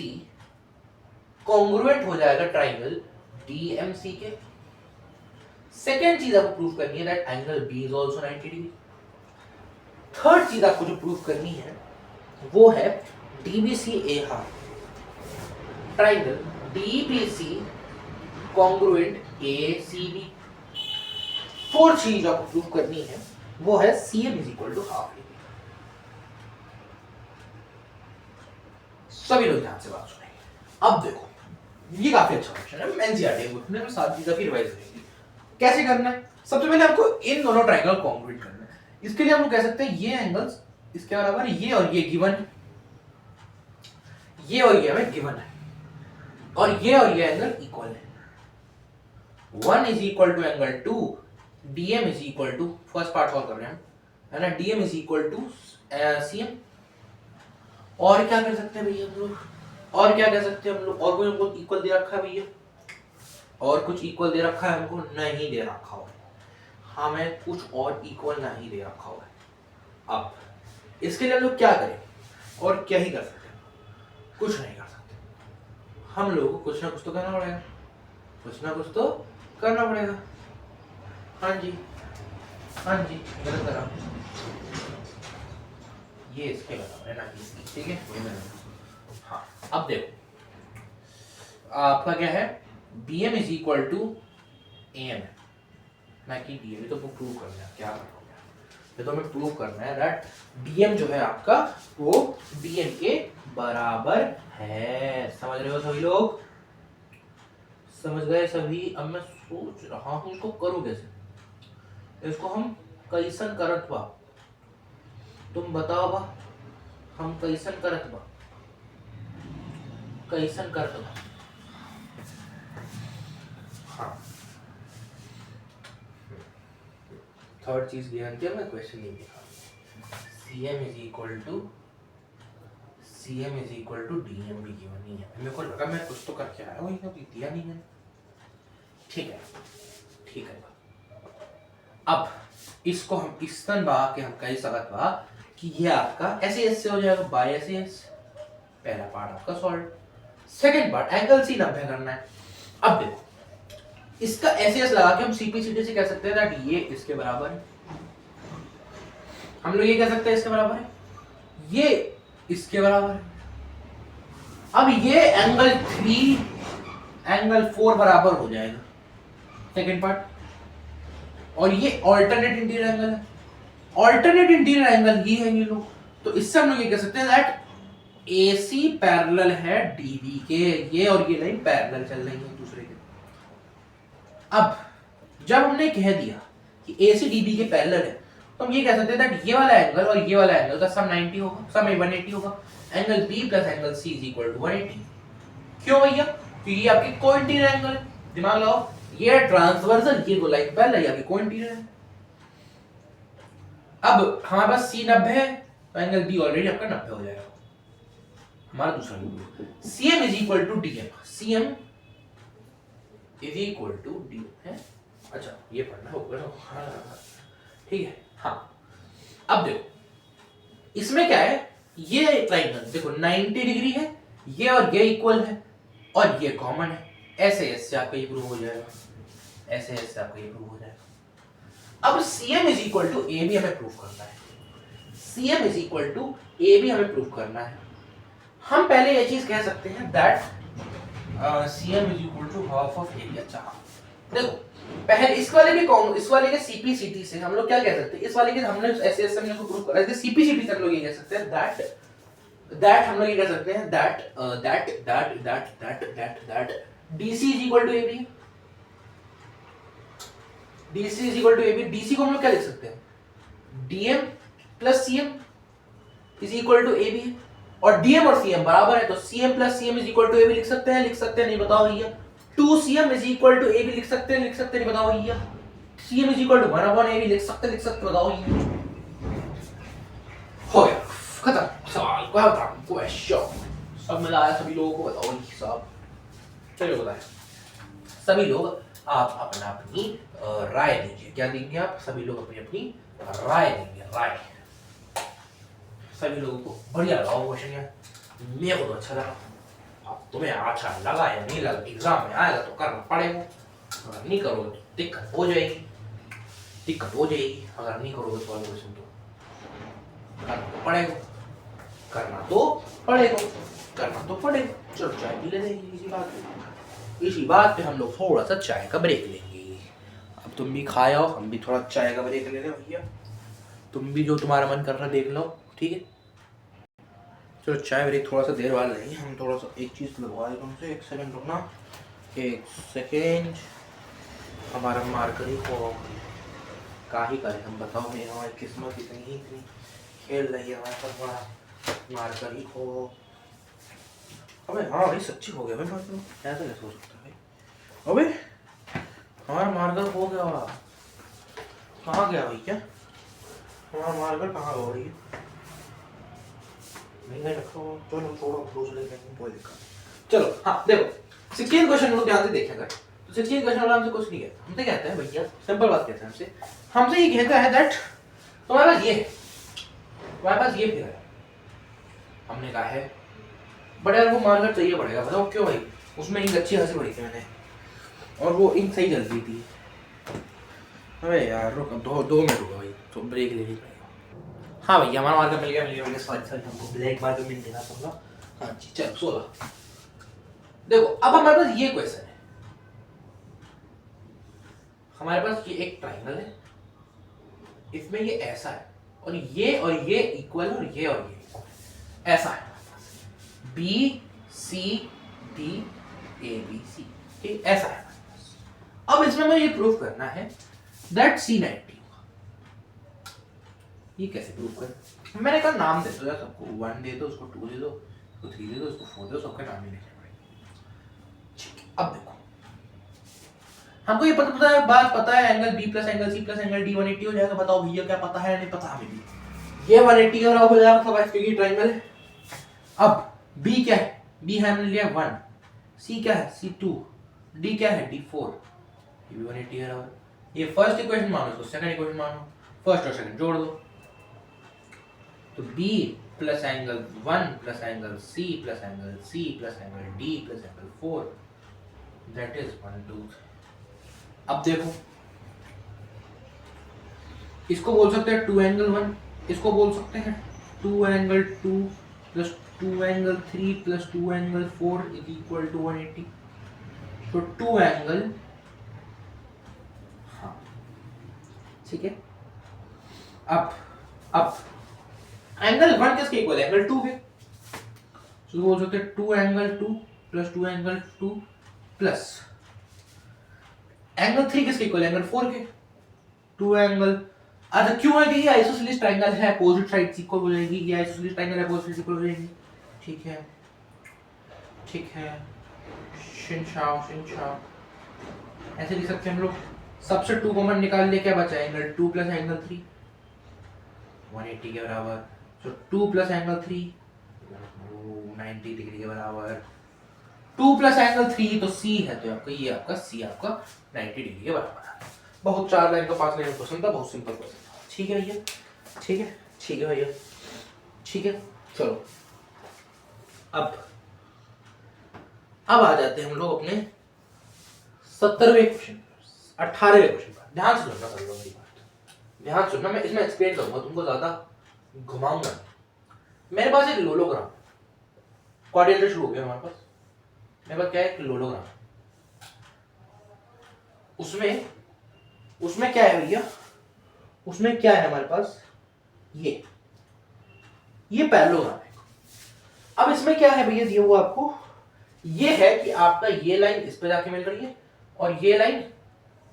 कॉन्ग्रुएंट हो जाएगा ट्राइंगल DMC के। सेकेंड चीज आपको प्रूफ करनी है that angle B is also 90 degree. Third चीज आपको जो प्रूफ करनी है वो है DBC AR triangle DBC congruent ACB। Fourth चीज आपको प्रूफ करनी है वो है CM is equal to half AB। सभी लोग ध्यान से बात सुनेंगे। अब देखो ये काफी अच्छा क्वेश्चन है, एनसीईआरटी बुक में 7 चीजें की रिवाइज करेंगे। कैसे करना है? सबसे पहले आपको इन दोनों ट्रायंगल कॉन्ग्रुएंट करना है। इसके लिए हम लोग कह सकते हैं ये एंगल्स इसके बराबर, ये और ये गिवन है, ये और ये हमें गिवन है, और ये एंगल इक्वल है। 1 is equal to angle 2, dm is equal to, first part solve कर रहे हैं हम, है ना, dm is equal to cm। और क्या कर सकते हैं भैया हम लोग, और क्या कर सकते हैं हम लोग, और कोई हमको इक्वल दे रखा है भैया, और कुछ इक्वल दे रखा है हमको, नहीं दे रखा हुआ है, हमें कुछ और इक्वल नहीं दे रखा हुआ है। अब इसके लिए हम लोग क्या करें, और क्या ही कर सकते हैं, कुछ नहीं कर सकते, हम लोगों को कुछ ना कुछ तो करना पड़ेगा, कुछ ना कुछ तो करना पड़ेगा। हाँ जी, हाँ जी, गलत करा, ये इसके बराबर है ना कि इसकी, ठीक है, ये मैंने, हाँ। अब देखो आपका क्या है, bm is equal to am ना कि dm, ये तो प्रूव करना है, क्या करना है, ये तो हमें प्रूव करना है दैट dm जो है आपका वो bm के बराबर है। समझ रहे हो सभी लोग, समझ गए सभी। अब मैं सोच रहा हूँ इसको करूँ कैसे, इसको हम कैसन करत बा, तुम बताओ बा, हम कैसन करत बा, कैसन करत बा। हाँ, थर्ड चीज ध्यान दिया, मैं क्वेश्चन नहीं लिखा, cm is equal to dm भी गिवन नहीं है, मेरे को लगा मैं कुछ तो करके आया हूँ, ये दिया नहीं मैंने, ठीक है, ठीक है। अब इसको हम इस तरह बा के हम कह सकत बा कि ये आपका ऐसे ऐसे हो जाएगा, बाय ऐसे ऐसे, पहला पार्ट आपका solve, second part angle C 90 करना है। अब देखो इसका ऐसे ऐसे लगा के हम सीपीसीडी से कह सकते हैं दैट ये इसके बराबर है, हम लोग ये कह सकते हैं इसके बराबर है, ये इसके बराबर है। अब ये एंगल 3 एंगल 4 बराबर हो जाएगा, सेकंड पार्ट, और ये अल्टरनेट इंटीरियर एंगल है, अल्टरनेट इंटीरियर एंगल ही है ये लोग, तो इससे हम लोग ये कह सकते हैं दैट AC पैरेलल है DB के, ये और ये लाइन पैरेलल चल रही है दूसरे के। अब जब हमने कह दिया कि AC DB के पैरेलल है, तो हम ये कह सकते हैं दैट ये वाला एंगल और ये वाला एंगल का सम 90 होगा, सम 180 होगा, angle B plus angle C is equal to 180। क्यों भैया, क्योंकि ये आपकी कोइंटीरियर एंगल है, दिमाग लगाओ, ये ट्रांसवर्सल, ये दो लाइन पैरेलल, ये आपकी कोइंटीरियर है। अब हमारे पास C 90 है, तो एंगल B ऑलरेडी आपका 90 हो जाएगा, हमारा दूसरा बिंदु। CM is equal to DM, CM is equal to DM है, अच्छा ये पढ़ना होगा ना, हाँ ठीक है, हाँ। अब देखो इसमें क्या है, ये ट्राइंगल देखो 90 डिग्री है, ये और ये इक्वल है, और ये कॉमन है, ऐसे ऐसे आपका ये प्रूव हो जाएगा, ऐसे ऐसे आपका ये प्रूव हो जाएगा। अब CM is equal to AB हमें प्रूव करना है, CM is equal to AB हमें प्रूव करना है। हम पहले ये चीज कह सकते हैं that CM is equal to half of AB। अच्छा देखो पहले इस वाले के CPCT से हम लोग क्या कह सकते हैं, इस वाले के हमने ऐसे ऐसे हमने को प्रूव करा, इसके CPCT से हम लोग ये कह सकते हैं दैट हम लोग ये कह सकते हैं that DC is equal to AB, DC is equal to AB, DC को हम लोग क्या लिख सकते हैं, DM plus CM is equal to AB, और DM और CM बराबर है, तो CM plus CM is equal to AB लिख सकते हैं नहीं बताओ भैया, 2CM is equal to AB लिख सकते हैं नहीं बताओ भैया, CM is equal to 1/AB लिख सकते बताओ भैया, हो गया खत्म सवाल, क्या था क्वेश्चन, सब मिलाया सभी लोगों को बताओ हिसाब, चलिए बताएं सभी लोग, आप अपना अपनी राय दीजिए, क्या देंगे आप, सभी लोग अपनी अपनी राय देंगे, राय, सभी लोगों को बढ़िया लगा क्वेश्चन यार, मेरे को तो अच्छा लगा, अब तुम्हें अच्छा लगा या नहीं लगा, एग्जाम में आएगा तो करना पड़ेगा, अगर नहीं करोगे तो दिक्कत हो जाएगी, अगर नहीं करोगे तो क्वेश्चन तो करना तो पड़ेगा, चलो चाय पी लेते हैं, इसी बात पे हम लोग थोड़ा सा चाय का ब्रेक लेंगे। अब तुम भी खाए हो, हम भी थोड़ा चाय का ब्रेक ले रहे भैया, तुम भी जो तुम्हारा मन कर रहा देख लो, ठीक है, चलो चाय ब्रेक थोड़ा सा देर बाद लेंगे, हम थोड़ा सा एक चीज़ लगवा दें तुमसे, एक सेकंड रुकना, एक सेकंड, हमारा मार्कर ही को का ही करें हम, बताओ मेरी हमारी किस्मत इतनी खेल रही है हमारे साथ, बड़ा मार्कर ही खो, अबे हाँ भाई सच्ची हो गया भाई, ऐसा कैसे हो सकता है भाई, अबे हमारा मार्कर खो गया, कहाँ गया भैया? हमारा मार्कर कहाँ हो रही है? महंगा रखा हुआ। चलो छोड़ो, दूसरे लेंगे, कोई दिक्कत नहीं। चलो हाँ देखो 16 क्वेश्चन लोग ध्यान से देखेंगे। तो 16 क्वेश्चन वाला हमसे कुछ नहीं कहता, हमसे कहता है भैया सिंपल बात कहता है हमसे ये कहता है दैट तुम्हारे पास ये है, तुम्हारे पास ये फिगर है। हमने कहा है बड़े यार वो मार्कर चाहिए पड़ेगा, बताओ क्यों भाई? उसमें इंक अच्छी खासी पड़ी थी मैंने, और वो इंक सही जल रही थी। अरे यार रुक, दो मिनट रुको भाई, तो ब्रेक लेनी पड़ेगा। हाँ भैया हमारा मार्कर मिल गया। सॉरी हमको ब्लैक मार्कर मिल गया था। हाँ जी चलो 16। देखो अब हमारे पास ये क्वेश्चन है, हमारे पास ये एक ट्राइंगल है, इसमें ये ऐसा है और ये इक्वल और ये इक्वल, ऐसा है B C D A B C, ठीक ऐसा है। अब इसमें मुझे ये प्रूफ करना है दैट सी 90 होगा। ये कैसे प्रूफ करें? मैंने कहा नाम दे दो यार सबको, 1 दे दो, उसको 2 दे दो, उसको 3 दे दो, उसको 4 दे दो, सबके नाम ही लिखने पड़ेंगे। अब देखो हमको ये पता है, बात पता है angle B plus angle C plus angle D 180 हो जाएगा। बताओ भैया क्या पता है? नहीं पता हमें भी। ये 180 और हो जाएगा सब, क्योंकि ट्रायंगल है। अब बी क्या है? बी है हमने लिया 1, सी क्या है? सी 2, डी क्या है? डी 4, ये भी 180 है। ये फर्स्ट इक्वेशन मानो, इसको सेकंड इक्वेशन मानो, फर्स्ट और सेकंड जोड़ दो। तो B plus angle 1 plus angle C plus angle C plus angle D plus angle 4 that is 1 2। अब देखो इसको बोल सकते हैं 2 एंगल 1, इसको बोल सकते हैं 2 angle 2 plus 2 angle 3 plus 2 angle 4 is equal to 180। तो 2 एंगल, हाँ ठीक है। अब एंगल 1 किसके इक्वल है? एंगल 2 के। तो बोल सकते हैं 2 angle 2 plus 2 angle 2 plus angle 3 किसके इक्वल है? एंगल 4 के। 2 एंगल, अच्छा क्यों है कि ये आइसोसेलेस ट्रायंगल है, अपोजिट साइड इक्वल हो जाएगी। ये आइसोसेलेस ट्रायंगल है, अपोजिट साइड इक्वल हो जाएगी। ठीक है ठीक है, शिन शाओ ऐसे लिख सकते हैं हम लोग। सबसे 2 कॉमन निकाल ले, क्या बचा? एंगल 2 प्लस एंगल 3 180 के बराबर। तो 2 प्लस एंगल 3 90 डिग्री के बराबर। 2 प्लस एंगल 3 तो सी है, तो आपका ये आपका सी आपका 90 डिग्री के बराबर है। बहुत 4 लाइन का 5 लाइन क्वेश्चन था, बहुत सिंपल क्वेश्चन था। ठीक है भैया, ठीक है ठीक है भैया, ठीक है। चलो अब आ जाते हैं हम लोग अपने 70वें क्वेश्चन 18वें क्वेश्चन पर। ध्यान से सुनना सब लोग, ध्यान सुनना, मैं इसमें एक्सप्लेन करूंगा, तुमको ज्यादा घुमाऊंगा। मेरे पास एक लोलोग्राम, क्वाड्रेंट शुरू हो गया हमारे पास। मेरे पास क्या है? एक लोलोग्राम। उसमें क्या है भैया? उसमें क्या है हमारे पास? ये पैरेललोग्राम है। अब इसमें क्या है भैया दिया हुआ आपको? ये है कि आपका ये लाइन इस पे जाके मिल रही है और ये लाइन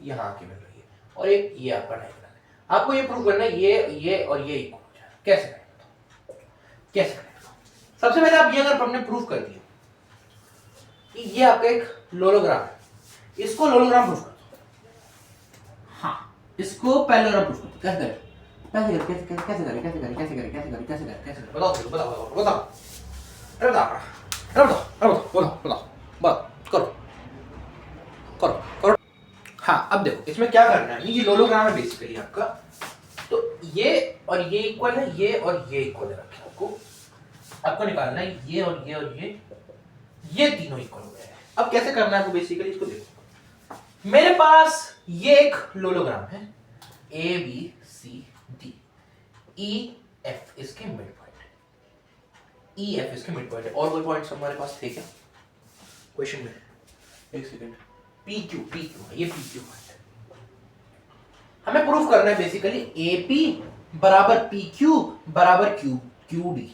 यहां आके मिल रही है, और एक ये आपका डायगोनल है। आपको ये प्रूव करना है ये और ये इक्वल हो जाए। कैसे करेंगे? कैसे करेंगे? सबसे पहले आप ये अगर हमने प्रूव कर दिया कि ये आपका एक लोलोग्राम है, इसको लोलोग्राम प्रूव कर दो। हाँ इसको पैरेललोग्राम प्रूव कर दो। कैसे करें? बताओ। हाँ अब देखो इसमें क्या करना है, ये लोलोग्राम है बेसिकली आपका। तो ये और ये इक्वल है, ये और ये इक्वल है। आपको निकालना है ये और ये तीनों इक्वल हो गए। अब कैसे करना है आपको बेसिकली, इसको देखो। मेरे पास ये एक लोलोग्राम है, A B C D, E F इसके मिड पॉइंट है, ई एफ इसके मिड पॉइंट है। और कोई पॉइंट्स हमारे पास थे क्या क्वेश्चन में? एक सेकंड, पी क्यू ये पी क्यू पॉइंट है। हमें प्रूफ करना है बेसिकली ए पी बराबर पी क्यू बराबर Q Q D,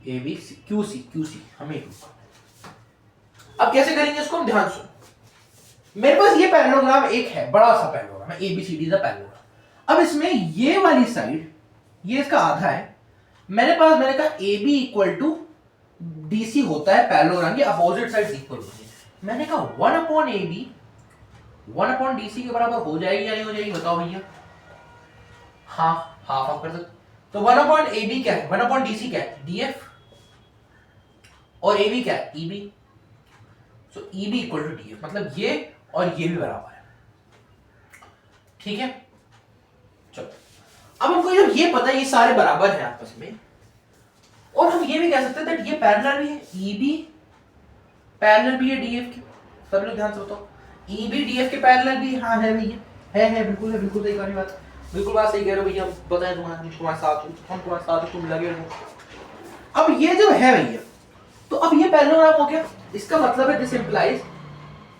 A B Q C हमें प्रूफ करना है। अब कैसे करेंगे इसको? हम ध्यान सुनो। मेरे पास ये पैरेललोग्राम एक है, बड़ा सा पैरेललोग्राम है, ए बी सी डी का पैरेललोग्राम। अब इसमें ये वाली साइड, ये इसका आधा है। मैंने कहा A B equal to D C होता है पैरेललोग्राम की अपोजिट साइड इक्वल होती है। मैंने कहा 1 upon A B 1 upon D C के बराबर हो जाएगी या नहीं हो जाएगी? बताओ भैया। हाँ हाफ हाफ कर सकते। तो 1/AB क्या है, 1/DC क्या है, DF, और AB क्या है, EB। So EB equal to DF, मतलब ये और ये भी बराबर है। ठीक है, चलो अब हमको जब ये पता है ये सारे बराबर हैं आपस में, और हम ये भी कह सकते हैं ये पैरेलल भी है, EB पैरेलल भी है DF के। सब लोग ध्यान से बताओ, EB DF के पैरेलल भी, हाँ है भैया, है बिल्कुल सही कह रही बात, बिल्कुल बात सही कह रहे हो भैया, बताएं तुम्हारे साथ हूं, हम तुम्हारे साथ, तुम लगे रहो। अब ये जो है भैया, तो अब ये पैरेललोग्राम हो गया, इसका मतलब है दिस इंप्लाइज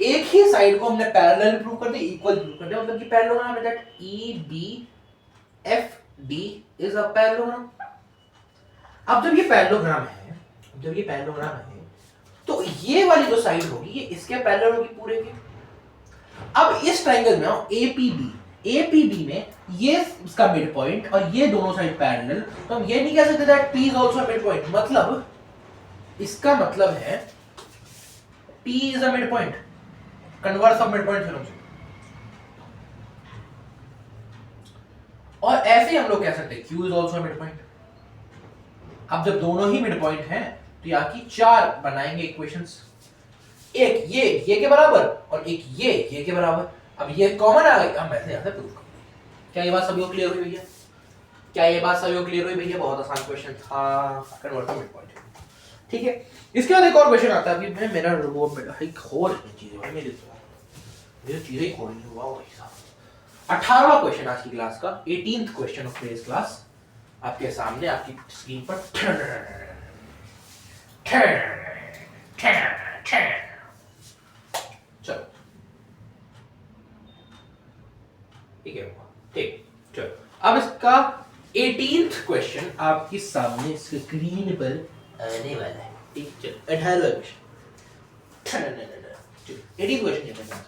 एक ही साइड को हमने पैरेलल प्रूव कर दिया, इक्वल प्रूव कर दिया, मतलब कि पैरेललोग्राम है that EBFD is a parallelogram. अब जब ये पैरेललोग्राम है, तो ये वाली जो साइड होगी ये इसके पैरेलल होगी पूरे के। अब इस ट्रायंगल में आओ APB में ये इसका मिड पॉइंट और ये दोनों साइड पैरेलल, तो हम ये नहीं कह सकते that P is also mid point, मतलब इसका मतलब है P is a mid point, converse of mid point theorem से। और ऐसे ही हम लोग कह सकते हैं Q is also mid point. अब जब दोनों ही मिड पॉइंट हैं तो यहाँ की 4 बनाएंगे इक्वेशंस, एक ये के बराबर और एक ये के बराबर। अब ये कॉमन आ गई, हम ऐसे यहाँ से प्रूव करेंगे। क्या ये बात सभी को क्लियर हुई भैया? बहुत आसान क्वेश्चन था, कन्वर्ट टू मिड पॉइंट। ठीक है, इसके बाद एक और क्वेश्चन आता है। अभी मैं मेरा वो एक और चीजें भाई मेरी चीजें ही खोल ली। वाह भाई साहब, 18वां क्वेश्चन आज की क्लास का, 18th question of today's class आपके सामने आपकी स्क्रीन पर। चलो ठीक है, ठीक, चलो अब इसका 18th क्वेश्चन आपके सामने स्क्रीन पर आने वाला है। ठीक, चलो 18वां क्वेश्चन। 18th क्वेश्चन क्या कहता है?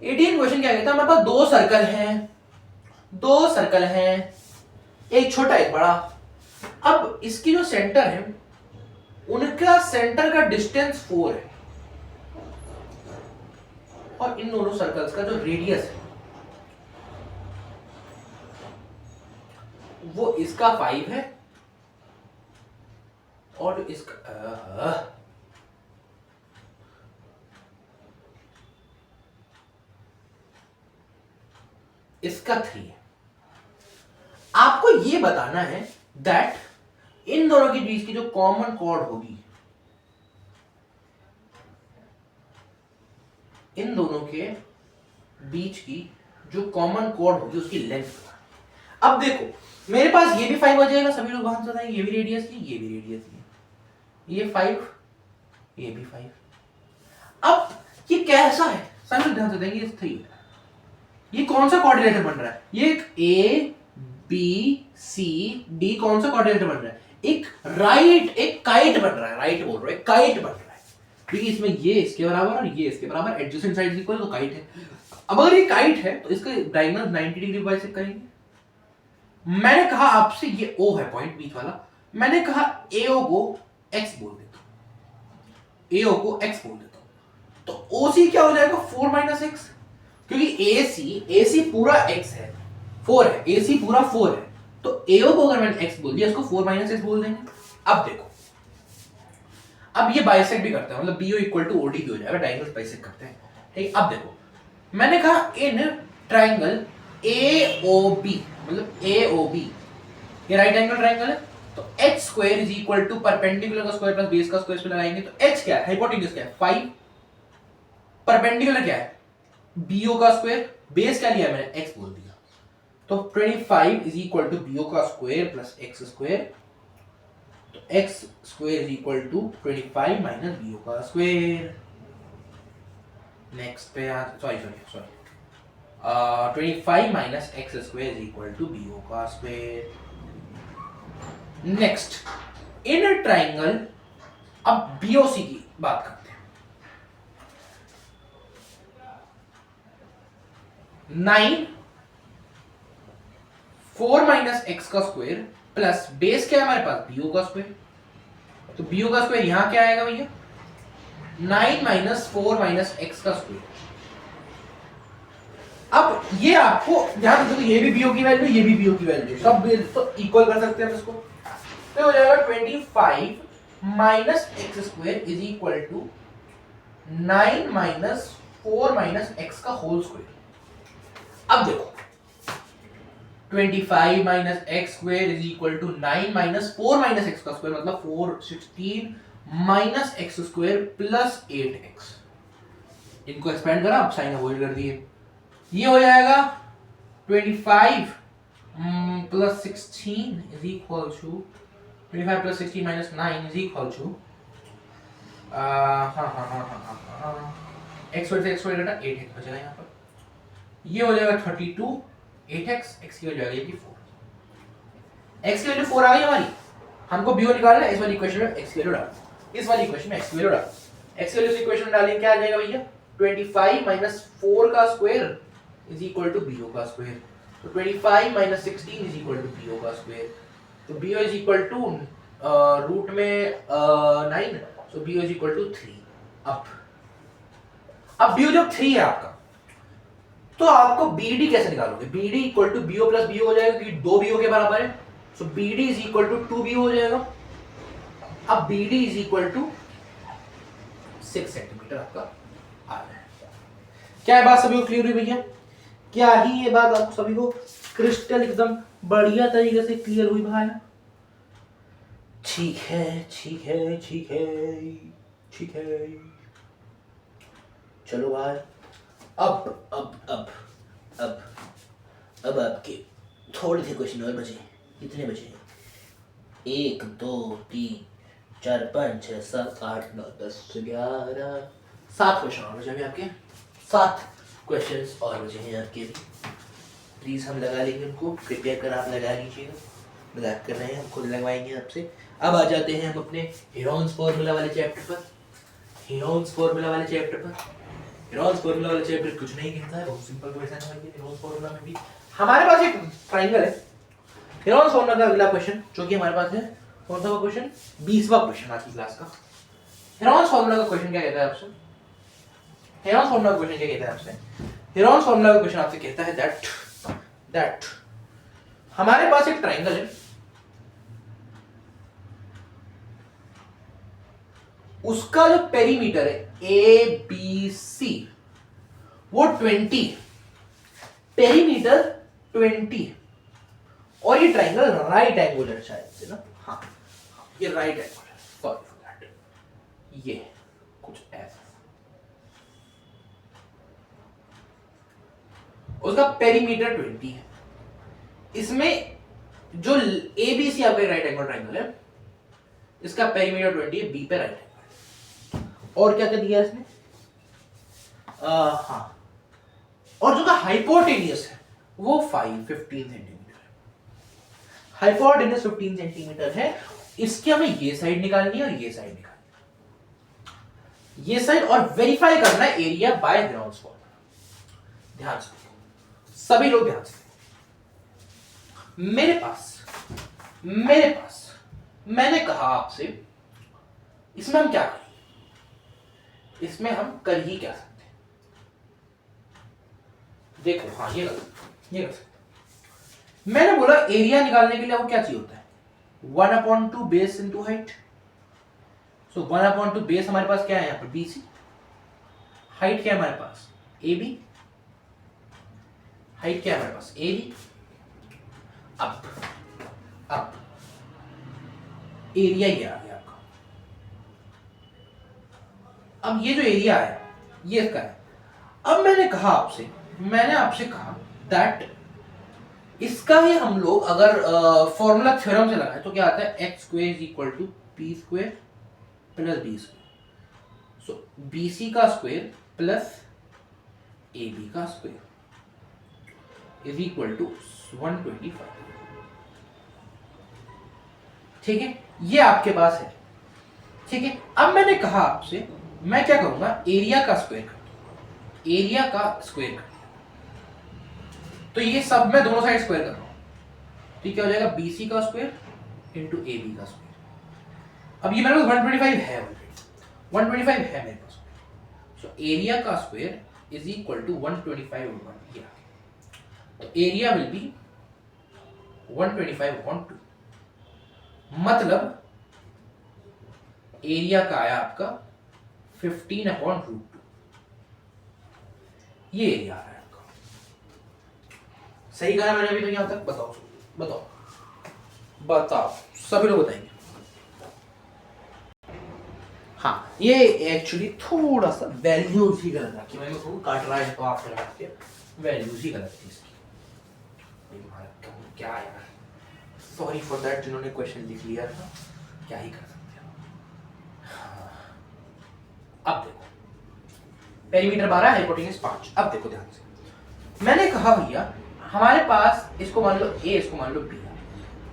18th क्वेश्चन क्या कहता है? हमारे पास दो सर्कल हैं, एक छोटा एक बड़ा। अब इसकी जो सेंटर है, उनका सेंटर का डिस्टेंस 4 है, और इन दोनों सर्कल्स का जो रेडियस है वो इसका 5 है और इसका 3 है। आपको ये बताना है दैट इन दोनों के बीच की जो कॉमन कॉर्ड होगी, इन दोनों के बीच की जो कॉमन कॉर्ड होगी उसकी लेंथ बताना। अब देखो मेरे पास ये भी 5 आ जाएगा, सभी लोग आंसर बताएंगे, ये भी रेडियस की, ये भी रेडियस की, ये 5, ये भी 5। अब ये कैसा है, सभी लोग ध्यान से देंगे, ये 3 है। ये कौन सा कोऑर्डिनेटर बन रहा है? ये एक A B C D कौन सा कोऑर्डिनेटर बन रहा है? एक काइट बन रहा है, राइट बोल रहा है, काइट बन रहा है, क्योंकि इसमें ये इसके बराबर और ये इसके बराबर, एडजेसेंट साइड्स इक्वल, तो काइट है। अब अगर ये काइट है तो इसका डायगोनल 90 डिग्री बाइसेक्ट करेंगे। मैंने कहा आपसे ये O है पॉइंट बीच वाला, मैंने कहा AO को X बोल देता हूं, AO को X बोल देता हूं, तो OC क्या हो जाएगा? 4 - X, क्योंकि AC पूरा X है, 4 है, AC पूरा 4 है, तो AO को अगर मैंने X बोल दिया, इसको 4 - X बोल देंगे। अब देखो, अब ये बाइसेक्ट भी करता है, मतलब BO इक्वल टू OD भी हो जाएगा, डायगोनल बाइसेक्ट करते हैं। ठीक, अब देखो मैंने कहा इन ट्राइंगल AOB, मतलब AOB ये राइट एंगल ट्राइंगल है, तो h² is equal to perpendicular का स्क्वायर प्लस बेस का स्क्वायर पे लगाएंगे, तो h क्या है? हाइपोटेन्यूज क्या है? 5, परपेंडिकुलर क्या है? BO का स्क्वायर, बेस क्या लिया मैंने? x बोल दिया, तो 25 इज इक्वल टू BO का स्क्वायर प्लस x², तो x² is equal to 25 minus BO का स्क्वायर। नेक्स्ट पे sorry 25 minus x² is equal to BO का स्क्वायर। नेक्स्ट इन ट्राइंगल, अब BOC की बात करते हैं। 9 4 माइनस x का स्क्वायर प्लस बेस क्या है हमारे पास? BO का स्क्वायर, तो BO का स्क्वायर यहां क्या आएगा भैया? 9 - 4 - x का स्क्वायर। अब ये आपको ध्यान दो, ये भी बीओ की वैल्यू, ये भी बीओ की वैल्यू, सब तो इक्वल कर सकते हैं हम इसको। तो हो जाएगा 25 minus X square is equal to 9 minus 4 minus X का होल स्क्वायर। अब देखो 25 minus X square is equal to 9 minus 4 minus X का स्क्वायर, मतलब 416 minus X square plus 8x। इनको एक्सपेंड करा, अब साइन अवॉइड कर दिए, ये हो जाएगा 25 plus 16 is equal to 25 plus 16 minus 9 is equal to X square से एक्स स्क्वायर घटा 8x बचेगा यहाँ पर, ये हो जाएगा 32 8x, x की वैल्यू आ गई 4, x की वैल्यू 4 आ गई हमारी। हमको b निकालना है, इस वाली इक्वेशन में x की वैल्यू डाल, इस वाली इक्वेशन में x की वैल्यू डाल, x की वैल्यू इस इक्वेशन में डालेंगे, क्या आ जाएगा भैया 25 माइनस 4 का square is equal to bo का स्क्वायर, तो 25 minus 16 is equal to bo का स्क्वायर, तो bo is equal to root में 9, so bo is equal to 3। अब bo जब 3 है आपका, तो आपको BD कैसे निकालोगे, BD equal to BO plus BO हो जाएगा, क्योंकि 2 BO के बराबर है, so BD is equal to 2BO हो जाएगा। अब BD is equal to 6 centimetre आपका आ रहा है। क्या है बात सभी को क्लियर हुई भैया? क्या ही ये बात आपको सभी को क्रिस्टल एकदम बढ़िया तरीके से क्लियर हुई भाई? ठीक है ठीक है ठीक है ठीक है, चलो भाई अब आपके थोड़े से क्वेश्चन और बचे। कितने बचे? 1 2 3 4 5 6 7 8 9 10 11 7 क्वेश्चन और बचे अभी आपके, 7 क्वेश्चंस और बचे हैं आपके भी। प्लीज हम लगा लेंगे उनको, प्रिपेयर कर आप लगा लीजिएगा, मजाक कर रहे हैं, हम खुद लगवाएंगे आपसे। अब आ जाते हैं हम अपने हेरोन्स फार्मूला वाले चैप्टर पर। हेरोन्स फार्मूला वाले चैप्टर कुछ नहीं कहता है, बहुत सिंपल क्वेश्चन है। हेरोन्स फार्मूला में भी हमारे पास एक ट्रायंगल है। हेरोन्स फार्मूला का अगला क्वेश्चन जो कि हमारे पास है, कौन सा क्वेश्चन? 20वां क्वेश्चन आज की क्लास का। हेरोन्स फार्मूला का क्वेश्चन क्या कहता है आपसे? हेरोन्स फार्मूला का क्वेश्चन क्या कहता है आपसे? हेरोन्स फार्मूला का क्वेश्चन आपसे कहता है दैट हमारे पास एक ट्रायंगल है, उसका जो पेरीमीटर है ABC वो 20, पेरीमीटर 20, और ये ट्रायंगल राइट एंगुलर शायद से ना, हाँ ये right angular, sorry for that, ये कुछ ऐसा, उसका पेरीमीटर 20 है। इसमें जो ABC आपका राइट एंगल ट्रायंगल है, इसका पेरीमीटर 20 है, B पे राइट एंगल। और क्या दिया इसने? हाँ, और जो हाइपोटेनियस है वो 15 सेंटीमीटर है। हाइपोटेनियस 15 सेंटीमीटर है। इसकी हमें ये साइड निकालनी है और ये साइड निकालनी है, ये साइड, और वेरीफाई करना है एरिया बाय हेरोन्स फार्मूला। ध्यान से सभी लोग ध्यान से, मेरे पास मैंने कहा आपसे इसमें हम क्या करें, इसमें हम कर ही क्या सकते हैं? देखो हाँ ये कर सकते। मैंने बोला एरिया निकालने के लिए वो क्या चाहिए होता है? 1/2 बेस इंटू हाइट। सो 1/2 बेस हमारे पास क्या है यहाँ पर? BC। हाइट क्या है हमारे पास? AB। हाइट क्या है हमारे पास? AB। अब एरिया ये आ गया आपका। अब ये जो एरिया है ये इसका है। अब मैंने आपसे कहा दैट इसका ही हम लोग अगर फॉर्मूला थ्योरम से लगाए तो क्या आता है? x square is equal to p square plus b square. So BC का स्क्वायर प्लस AB का स्क्वायर इज इक्वल टू 125। ठीक है, ये आपके पास है। ठीक है, अब मैंने कहा आपसे मैं क्या करूंगा? एरिया का स्क्वायर कर दूंगा, एरिया का स्क्वायर कर दिया, तो ये सब मैं दोनों साइड स्क्वायर कर रहा हूं, तो क्या हो जाएगा? BC का स्क्वायर इंटू AB का स्क्वायर। अब ये मेरे पास 125 है ऑलरेडी, 125 है मेरे पास, सो एरिया का square is equal to 125 over 1, तो एरिया विल बी 125/2, मतलब एरिया का आया आपका 15/√2, ये एरिया आ रहा है आपका। सही कहा मैंने अभी तो यहां तक? बताओ बताओ बताओ, सभी लोग बताएंगे। हाँ, ये एक्चुअली थोड़ा सा वैल्यूज ही गलत रखी, मैंने उसको काट रहा है तो आप रखते वैल्यूज ही गलत थी इसकी। क्या यार, सॉरी फॉर दैट जिन्होंने क्वेश्चन लिख लिया था, क्या ही कर सकते हैं। हाँ। अब देखो, पेरीमीटर 12, हाइपोटेन्यूज 5। अब देखो ध्यान से, मैंने कहा भैया हमारे पास इसको मान लो a, इसको मान लो b,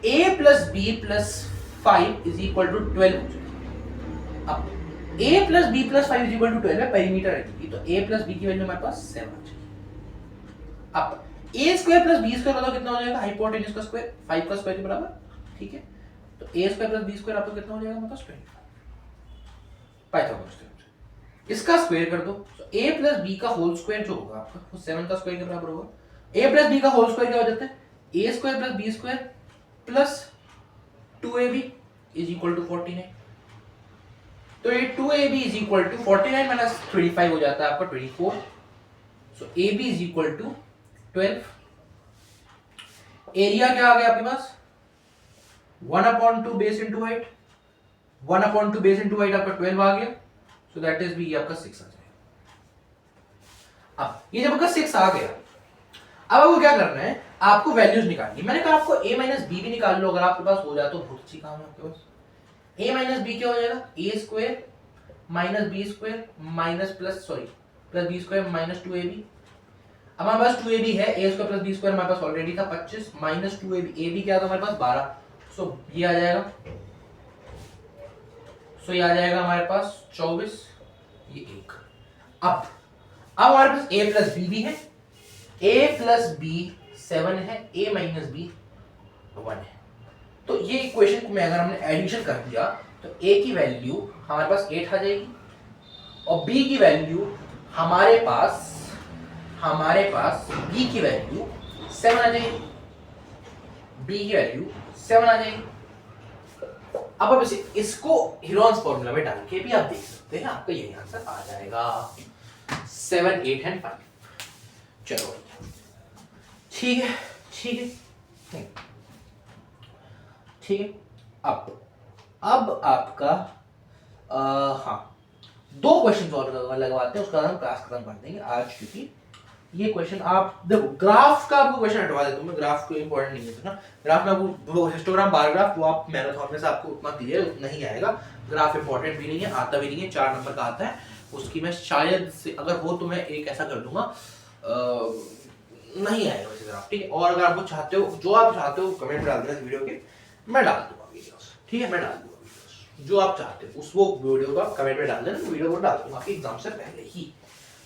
a plus b plus 5 is equal to 12 हो जाएगा। अब a plus b plus 5 is equal to 12 है, पेरीमीटर है, तो a प्लस b की वैल्यू हमारे पास 7 आ जाएगी। अब a square plus b square बताओ कितना हो जाएगा? हाइपोटेन्यूज का स्क्वायर 5 का स्क्वायर के बराबर, ठीक है। तो a square plus b square आपको कितना हो जाएगा? हमारे पास 25 पाइथागोरस थ्योरम। इसका स्क्वायर कर दो, तो a प्लस b का होल स्क्वायर जो होगा आपका वो 7 का स्क्वायर के बराबर होगा। a प्लस b का होल स्क्वायर क्या हो जाता है? a square plus b square plus 2ab is equal to 49। तो ये 2ab is equal to 49 minus 25 हो जाता है आपका 24। So ab is equal to 12। Area क्या आ गया आपके पास? 1/2 base into height, 1/2 base into height आपका 12 आ गया। सो दैट इज बी आपका 6 आ जाएगा। अब ये जब आपका 6 आ गया, अब आपको क्या करना है? आपको वैल्यूज निकालनी। मैंने कहा आपको a माइनस बी भी निकाल लो, अगर आपके पास हो जाए तो बहुत अच्छी काम है आपके पास। a माइनस बी क्या हो जाएगा? a square minus B square minus plus B square minus 2ab। अब हमारे पास 2ab है, a square plus b square हमारे पास ऑलरेडी था 25 माइनस 2ab, ab क्या था हमारे पास 12। सो ये आ जाएगा, ये आ जाएगा हमारे पास 24, ये 1। अब हमारे पास a प्लस b भी है, a प्लस b 7 है, a माइनस b 1 है। तो ये इक्वेशन में अगर हमने एडिशन कर दिया तो a की वैल्यू हमारे पास 8 आ जाएगी और b की वैल्यू हमारे पास b की वैल्यू 7 आ जाएगी, b की वैल्यू 7 आ जाएगी। अब इसको हीरोन्स फॉर्मूला में डाल के भी आप देख सकते हैं, आपका यही आंसर आ जाएगा 7, 8 एंड 5। चलो ठीक है ठीक है। अब आपका हाँ 2 क्वेश्चन और लगवाते हैं, उसके बाद हम क्लास खत्म कर देंगे आज, क्योंकि ये क्वेश्चन आप देखो, ग्राफ का आपको क्वेश्चन हटवा देता हूं मैं, ग्राफ को इंपॉर्टेंट नहीं है ना। ग्राफ में आपको वो हिस्टोग्राम बार ग्राफ वो आप मैराथन में से आपको उतना क्लियर नहीं आएगा। ग्राफ इंपॉर्टेंट भी नहीं है, आता भी नहीं है, 4 नंबर का आता है। उसकी मैं शायद से अगर हो तो मैं एक ऐसा कर दूंगा, नहीं आएगा वैसे ग्राफ, ठीक है। और अगर आपको चाहते हो, जो आप चाहते हो कमेंट में डाल देना इस वीडियो के, मैं डाल दूंगा वीडियोस, ठीक है। मैं डाल दूंगा वीडियोस जो आप चाहते हो, उस वो वीडियो का कमेंट में डाल देना, वीडियो को डाल दूंगा आपके एग्जाम से पहले ही,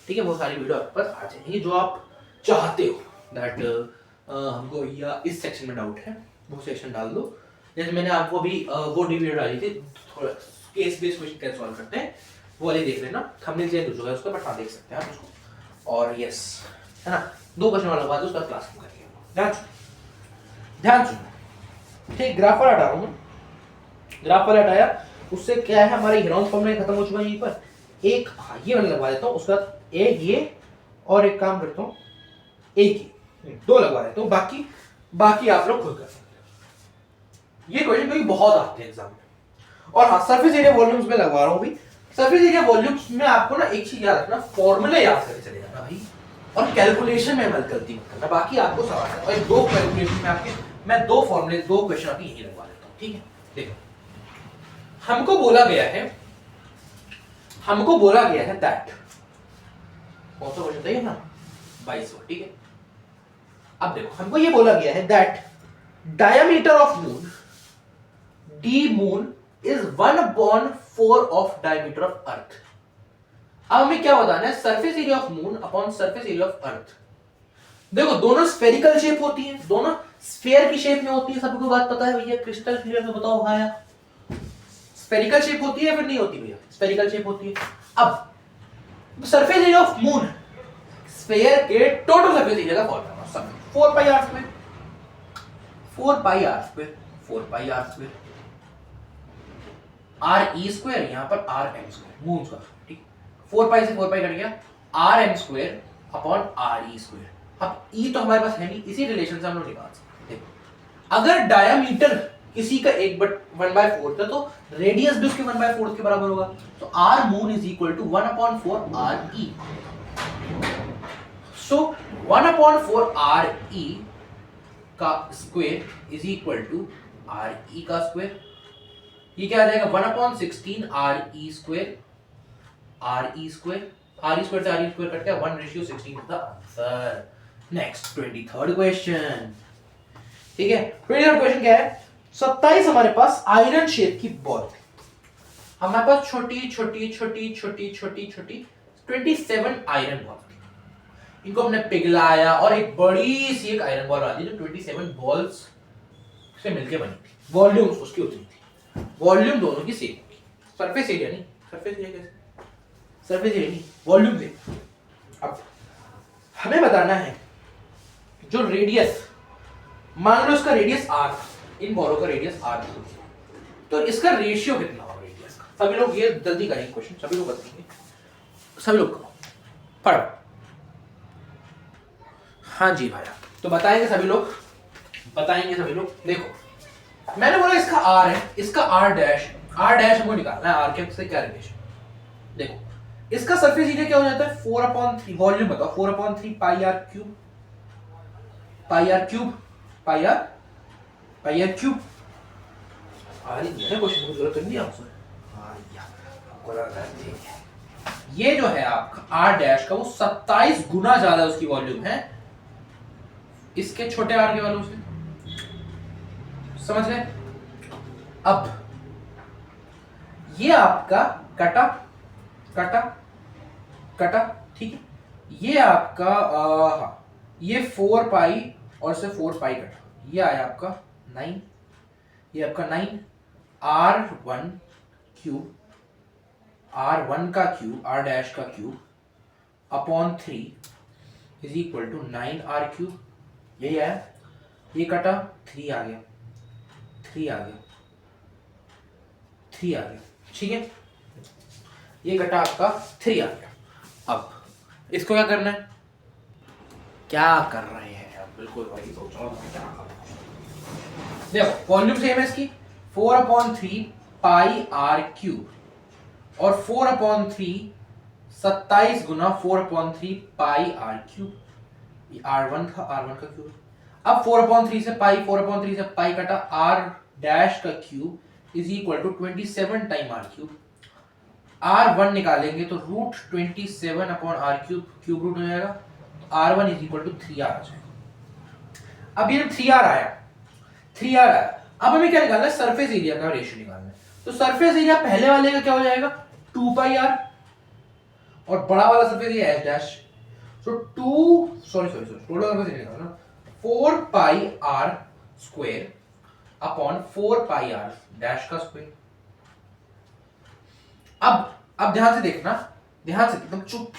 ठीक है। वो सारी वीडियो आपके पास आ जाएगी जो आप चाहते हो। दैट हमको या इस सेक्शन में डाउट है वो सेक्शन डाल दो। जैसे मैंने आपको अभी वो वीडियो डाली थी, थोड़ा केस बेस्ड क्वेश्चन कैसे सॉल्व करते हैं, वो वाले देख लेना, थंबनेल चेंज हो चुका है उसका, बट हाँ देख सकते हैं आप उसको। और यस है ना, 2 क्वेश्चन वाला बाद उसका क्लास में करेंगे। ध्यान सुनो, ठीक। ग्राफ वाला हटा रहा हूं, ग्राफ वाला हटाया, उससे क्या है हमारे हीरोन्स फॉर्मूला खत्म हो चुका है। यहीं पर एक ये वाला लगवा देता हूं, उसका एक ये, और एक काम करता हूं एक ही 2 लगवा देता हूं, बाकी आप लोग खुद कर सकते हो। ये क्वेश्चन कभी बहुत आते हैं एग्जाम में। और हाँ, सरफेस एरिया वॉल्यूम्स में लगवा रहा हूं भी। सरफेस एरिया वॉल्यूम्स में आपको ना एक चीज याद रखना, फॉर्मूले याद करके चले जाना भाई, और कैलकुलेशन में मत गलती मत करना, बाकी आपको सवाल है। और 2 कैलकुलेशन में आपके मैं 2 फॉर्मूले 2 क्वेश्चन आपके यही लगवा देता हूं, ठीक है। देखो, हमको बोला गया है दैट, कौन सा क्वेश्चन था ना, 22वां, ठीक है। अब देखो, हमको ये बोला गया है that diameter of moon D moon is 1/4 of diameter of earth. अब हमें क्या बताना है? Surface area of moon upon surface area of earth. देखो, दोनों स्फेरिकल शेप होती है, दोनों स्फीयर की शेप में होती है, सबको बात पता है भैया, क्रिस्टल क्लियर में बताओ हाँ या स्फेरिकल शेप होती है फिर नहीं होती भैया? स्फेरिकल शेप होती है। अब surface area of moon sphere के टोटल सरफेस एरिया का फॉर्मूला, सब 4 pi R square, 4 pi R square, 4 pi R square, R E square, यहां पर आर एम स्क्वायर, मूव का, ठीक। 4 पाई से 4 पाई कट गया, R M square upon R E square. अब ई तो हमारे पास है नहीं, इसी रिलेशन से हम लोग निकाल सकते हैं। अगर डायमीटर किसी का 1/4 था तो रेडियस भी उसके 1/4 के बराबर होगा, तो R moon is equal to 1/4 R E. So 1/4 R E का square is equal to R E का स्क्वायर। ये क्या आ जाएगा 1/16 R E square, R E square, R E square से आर ई स्क्वायर कट गया, 1:16 is the answer. Next 23rd question, ठीक है। 23rd क्वेश्चन क्या है, 27 हमारे पास आयरन शेप की बॉल, हमारे पास छोटी छोटी छोटी छोटी छोटी छोटी 27 आयरन बॉल, इनको हमने पिघलाया और एक बड़ी सी एक आयरन बॉल आ दी जो 27 बॉल्स से मिलके बनी थी। वॉल्यूम उसकी उतनी थी, वॉल्यूम दोनों की सेम होगी, सरफेस एरिया नहीं, सरफेस एरिया कैसे, सरफेस एरिया नहीं, वॉल्यूम सेम। अब हमें बताना है जो रेडियस, मान लो इसका रेडियस r था, इन बॉलों का रेडियस r था, तो इसका रेशियो कितना होगा रेडियस का। सभी लोग ये जल्दी करेंगे क्वेश्चन, सभी लोग बताएंगे, सभी लोग करो पढ़ो। हाँ जी भाई, तो बताएंगे सभी लोग, बताएंगे सभी लोग। देखो मैंने बोला इसका r है, इसका r डैश, r डैश हमको निकालना है, r के से क्या रिलेशन। देखो इसका सरफेस एरिया क्या हो जाता है 4/3, वॉल्यूम बताओ 4/3 pi R cube, pi R cube, pi R cube. अरे ये क्वेश्चन बहुत गलत कर दिया आपसे, हाँ यार आपको लगा है ठीक है। ये जो है आपका r डैश का वो 27 गुना ज्यादा उसकी वॉल्यूम है इसके छोटे r के वालों से, समझ गए। अब ये आपका कटा कटा कटा, ठीक है, ये आपका हाँ, ये 4 पाई और से 4 पाई कटा, ये आया आपका 9, ये आपका 9 r1 क्यूब, r1 का क्यूब, r डैश का cube upon 3 is equal to 9r cube, यही आया। ये कटा 3 आ गया, 3 आ गया, 3 आ गया, ठीक है, ये कटा आपका 3 आ गया। अब इसको क्या करना है, क्या कर रहे हैं आप, बिल्कुल वही सोच रहा हूं क्या कर रहे हैं। देखो वॉल्यूम सेम है इसकी 4/3 पाई आर क्यूब और 4/3 27 गुना 4/3 पाई आर क्यूब, ये r1 था, r1 का क्यूब। अब 4/3 से पाई, 4/3 से पाई कटा, r डैश का cube is equal to 27 time r cube. r1 निकालेंगे तो रूट 27 अपॉन r क्यूब, क्यूब रूट हो जाएगा, r1 is equal to 3r आ जाएगा। अब ये 3r आया, 3r आया, अब हमें क्या निकालना है, सरफेस एरिया का रेशियो निकालना है। तो सरफेस एरिया पहले वाले का क्या हो जाएगा 2 पाई r और बड़ा वाला surface area h dash, so total surface area निकालना 4 पाई r स्क्वायर अपॉन 4 पाई r डैश का स्क्वायर। अब ध्यान से देखना, ध्यान से एकदम चुप,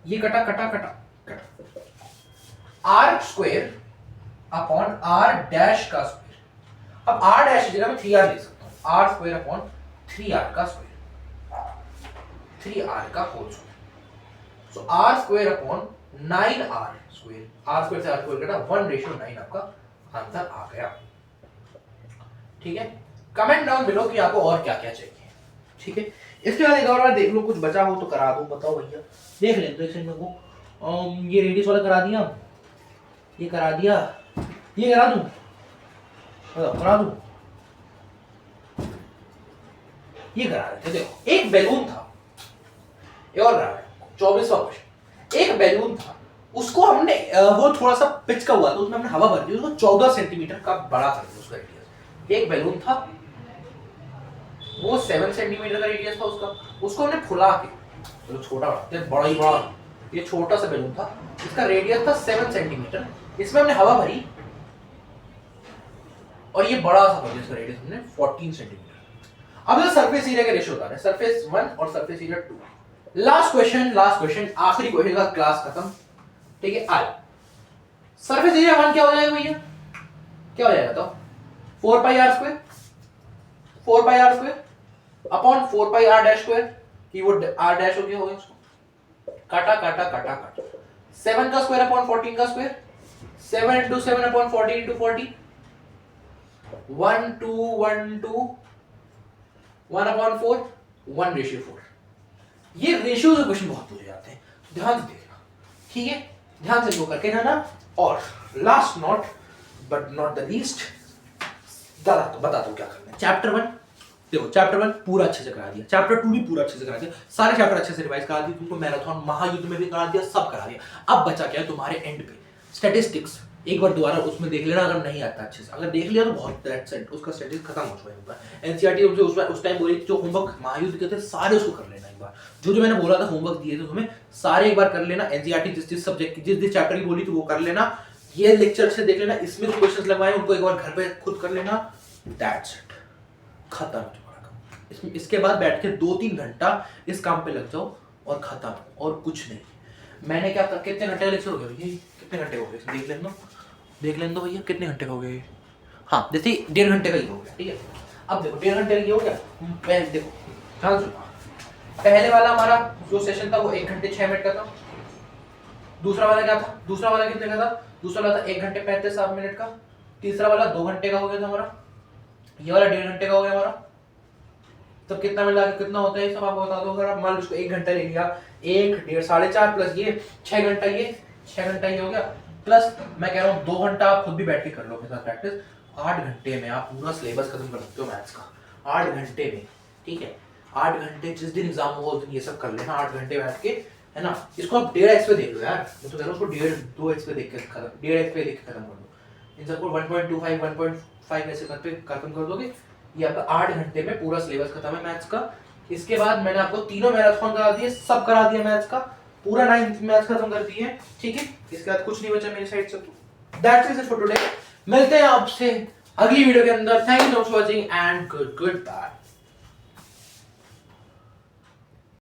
ये कटा कटा कटा कटा, r square upon r dash का स्क्वायर। अब r डैश की जगह मैं 3r ले सकता हूं, r स्क्वायर अपॉन 3r का स्क्वायर, 3r का होल स्क्वायर, सो r square upon 9r square, r square से r स्क्वायर कटा 1:9 आपका आंसर आ गया, ठीक है। कमेंट डाउन बिलो कि आपको और क्या क्या चाहिए, ठीक है। इसके बाद एक और बार देख लो, कुछ बचा हो तो करा दो, बताओ भैया, देख लेते हैं इसमें को। ये रेडियस वाला करा दिया, ये करा दिया, ये करा दूं, करा दूं, ये करा देते। देखो एक बैलून था, ये और रहा है 24वां क्वेश्चन, एक बैलून था, उसको हमने वो थोड़ा सा पिच का हुआ था, उसमें हमने हवा भर दी, उसको 14 सेंटीमीटर का बड़ा कर दिया उसका रेडियस। एक बैलून था वो 7 सेंटीमीटर का रेडियस था उसका, उसको हमने फुला के, तो छोटा बड़ा ही बड़ा, ये छोटा सा बैलून था, इसका रेडियस था 7 सेंटीमीटर, इसमें हमने हवा भरी और ये बड़ा सा था जिसका रेडियस हमने 14 सेंटीमीटर। अब ये सरफेस एरिया का रेशियो बता रहे हैं, सरफेस 1 और सरफेस एरिया 2। लास्ट क्वेश्चन, आखिरी क्वेश्चन का क्लास खत्म, ठीक है। आज सरफेस एरिया 1 क्या हो जाएगा भैया, क्या हो जाएगा तो 4 pi R square, 4 pi R square upon 4 pi R dash square, कि वो आर डैश हो गया होगा, उसको काटा काटा काटा काटा, 7 का स्क्वायर अपॉन 14 का square, 7 into 7 upon 40 into 40, 1 2 1 2 1 upon 4, 1:4। ये रेशियो के क्वेश्चन बहुत पूछे जाते हैं, ध्यान से देखना, ठीक है, ध्यान से वो करके ना। और last not but not the least, बता दो क्या करना है। चैप्टर 1 देखो, चैप्टर 1 पूरा अच्छे से करा दिया, चैप्टर 2 भी पूरा अच्छे से करा दिया, सारे चैप्टर अच्छे से रिवाइज करा दिए तुमको, मैराथन महायुद्ध में भी करा दिया, सब करा दिया। अब बचा क्या है तुम्हारे एंड पे, स्टैटिस्टिक्स। एक बार दोबारा उसमें देख लेना, अगर नहीं आता अच्छे से, अगर देख लिया तो बहुत दैट्स इट, उसका स्टैटिस्टिक्स खत्म हो चुका है एक बार। एनसीईआरटी तुमसे उस टाइम बोली जो होमवर्क महायुद्ध के थे सारे उसको कर लेना एक बार, जो मैंने बोला था होमवर्क दिए थे तुम्हें सारे एक बार कर लेना। एनसीईआरटी जिस सब्जेक्ट की जिस चैप्टर की बोली थी वो कर लेना, ये लेक्चर से देख लेना, इसमें जो क्वेश्चंस लगवाए उनको एक बार घर पे खुद कर लेना, दैट्स इट, खत्म तुम्हारा काम। इसके बाद बैठ के 2-3 घंटा इस काम पे लग जाओ और खत्म, और कुछ नहीं। मैंने क्या कितने घंटे का लेक्चर हो गया भैया, कितने घंटे हो गए देख लेने दो भैया, कितने घंटे का हो गए, हाँ जैसे 1.5 घंटे का ही हो गया, ठीक है। अब देखो 1.5 घंटे का हो गया, देखो ध्यान सुनो, पहले वाला हमारा जो सेशन था वो 1 घंटे 6 मिनट का था, दूसरा वाला क्या था, दूसरा वाला कितने का था, दूसरा वाला था 1 घंटे 35 मिनट का, तीसरा वाला 2 घंटे का हो गया था हमारा, ये वाला 1.5 घंटे का हो गया हमारा। तो कितना मिला के कितना होता है ये सब आप बता दो। अगर आप मान लो इसको 1 घंटा ले लिया, 1 1.5 4.5 प्लस ये 6 घंटा, ये 6 घंटा ये हो गया, प्लस मैं कह रहा हूँ 2 घंटा आप खुद भी बैठ के कर लो अपने साथ प्रैक्टिस। 8 घंटे में आप पूरा सिलेबस खत्म कर सकते हो मैथ्स का, 8 घंटे में, ठीक है। 8 घंटे जिस दिन एग्जाम होगा उस दिन ये सब कर लेना 8 घंटे बैठ के, है ना। इसको आप 1.5x पे देख लो यार, मैं तो कह रहा हूँ उसको 2x पे देख के खत्म, 1.5x पे देख के खत्म कर दो। इन सबको 1.25 1.5 ऐसे करके खत्म कर दोगे, ये आपका 8 घंटे में पूरा सिलेबस खत्म है मैथ्स का। इसके बाद मैंने आपको तीनों मैराथन करा दिए, सब करा दिया मैथ्स का, पूरा 9th मैथ्स खत्म कर दिए, ठीक है। इसके बाद कुछ नहीं बचा मेरी साइड से, तो दैट्स इट फॉर टुडे। मिलते हैं आपसे अगली वीडियो के अंदर। Thank you for watching and good bye.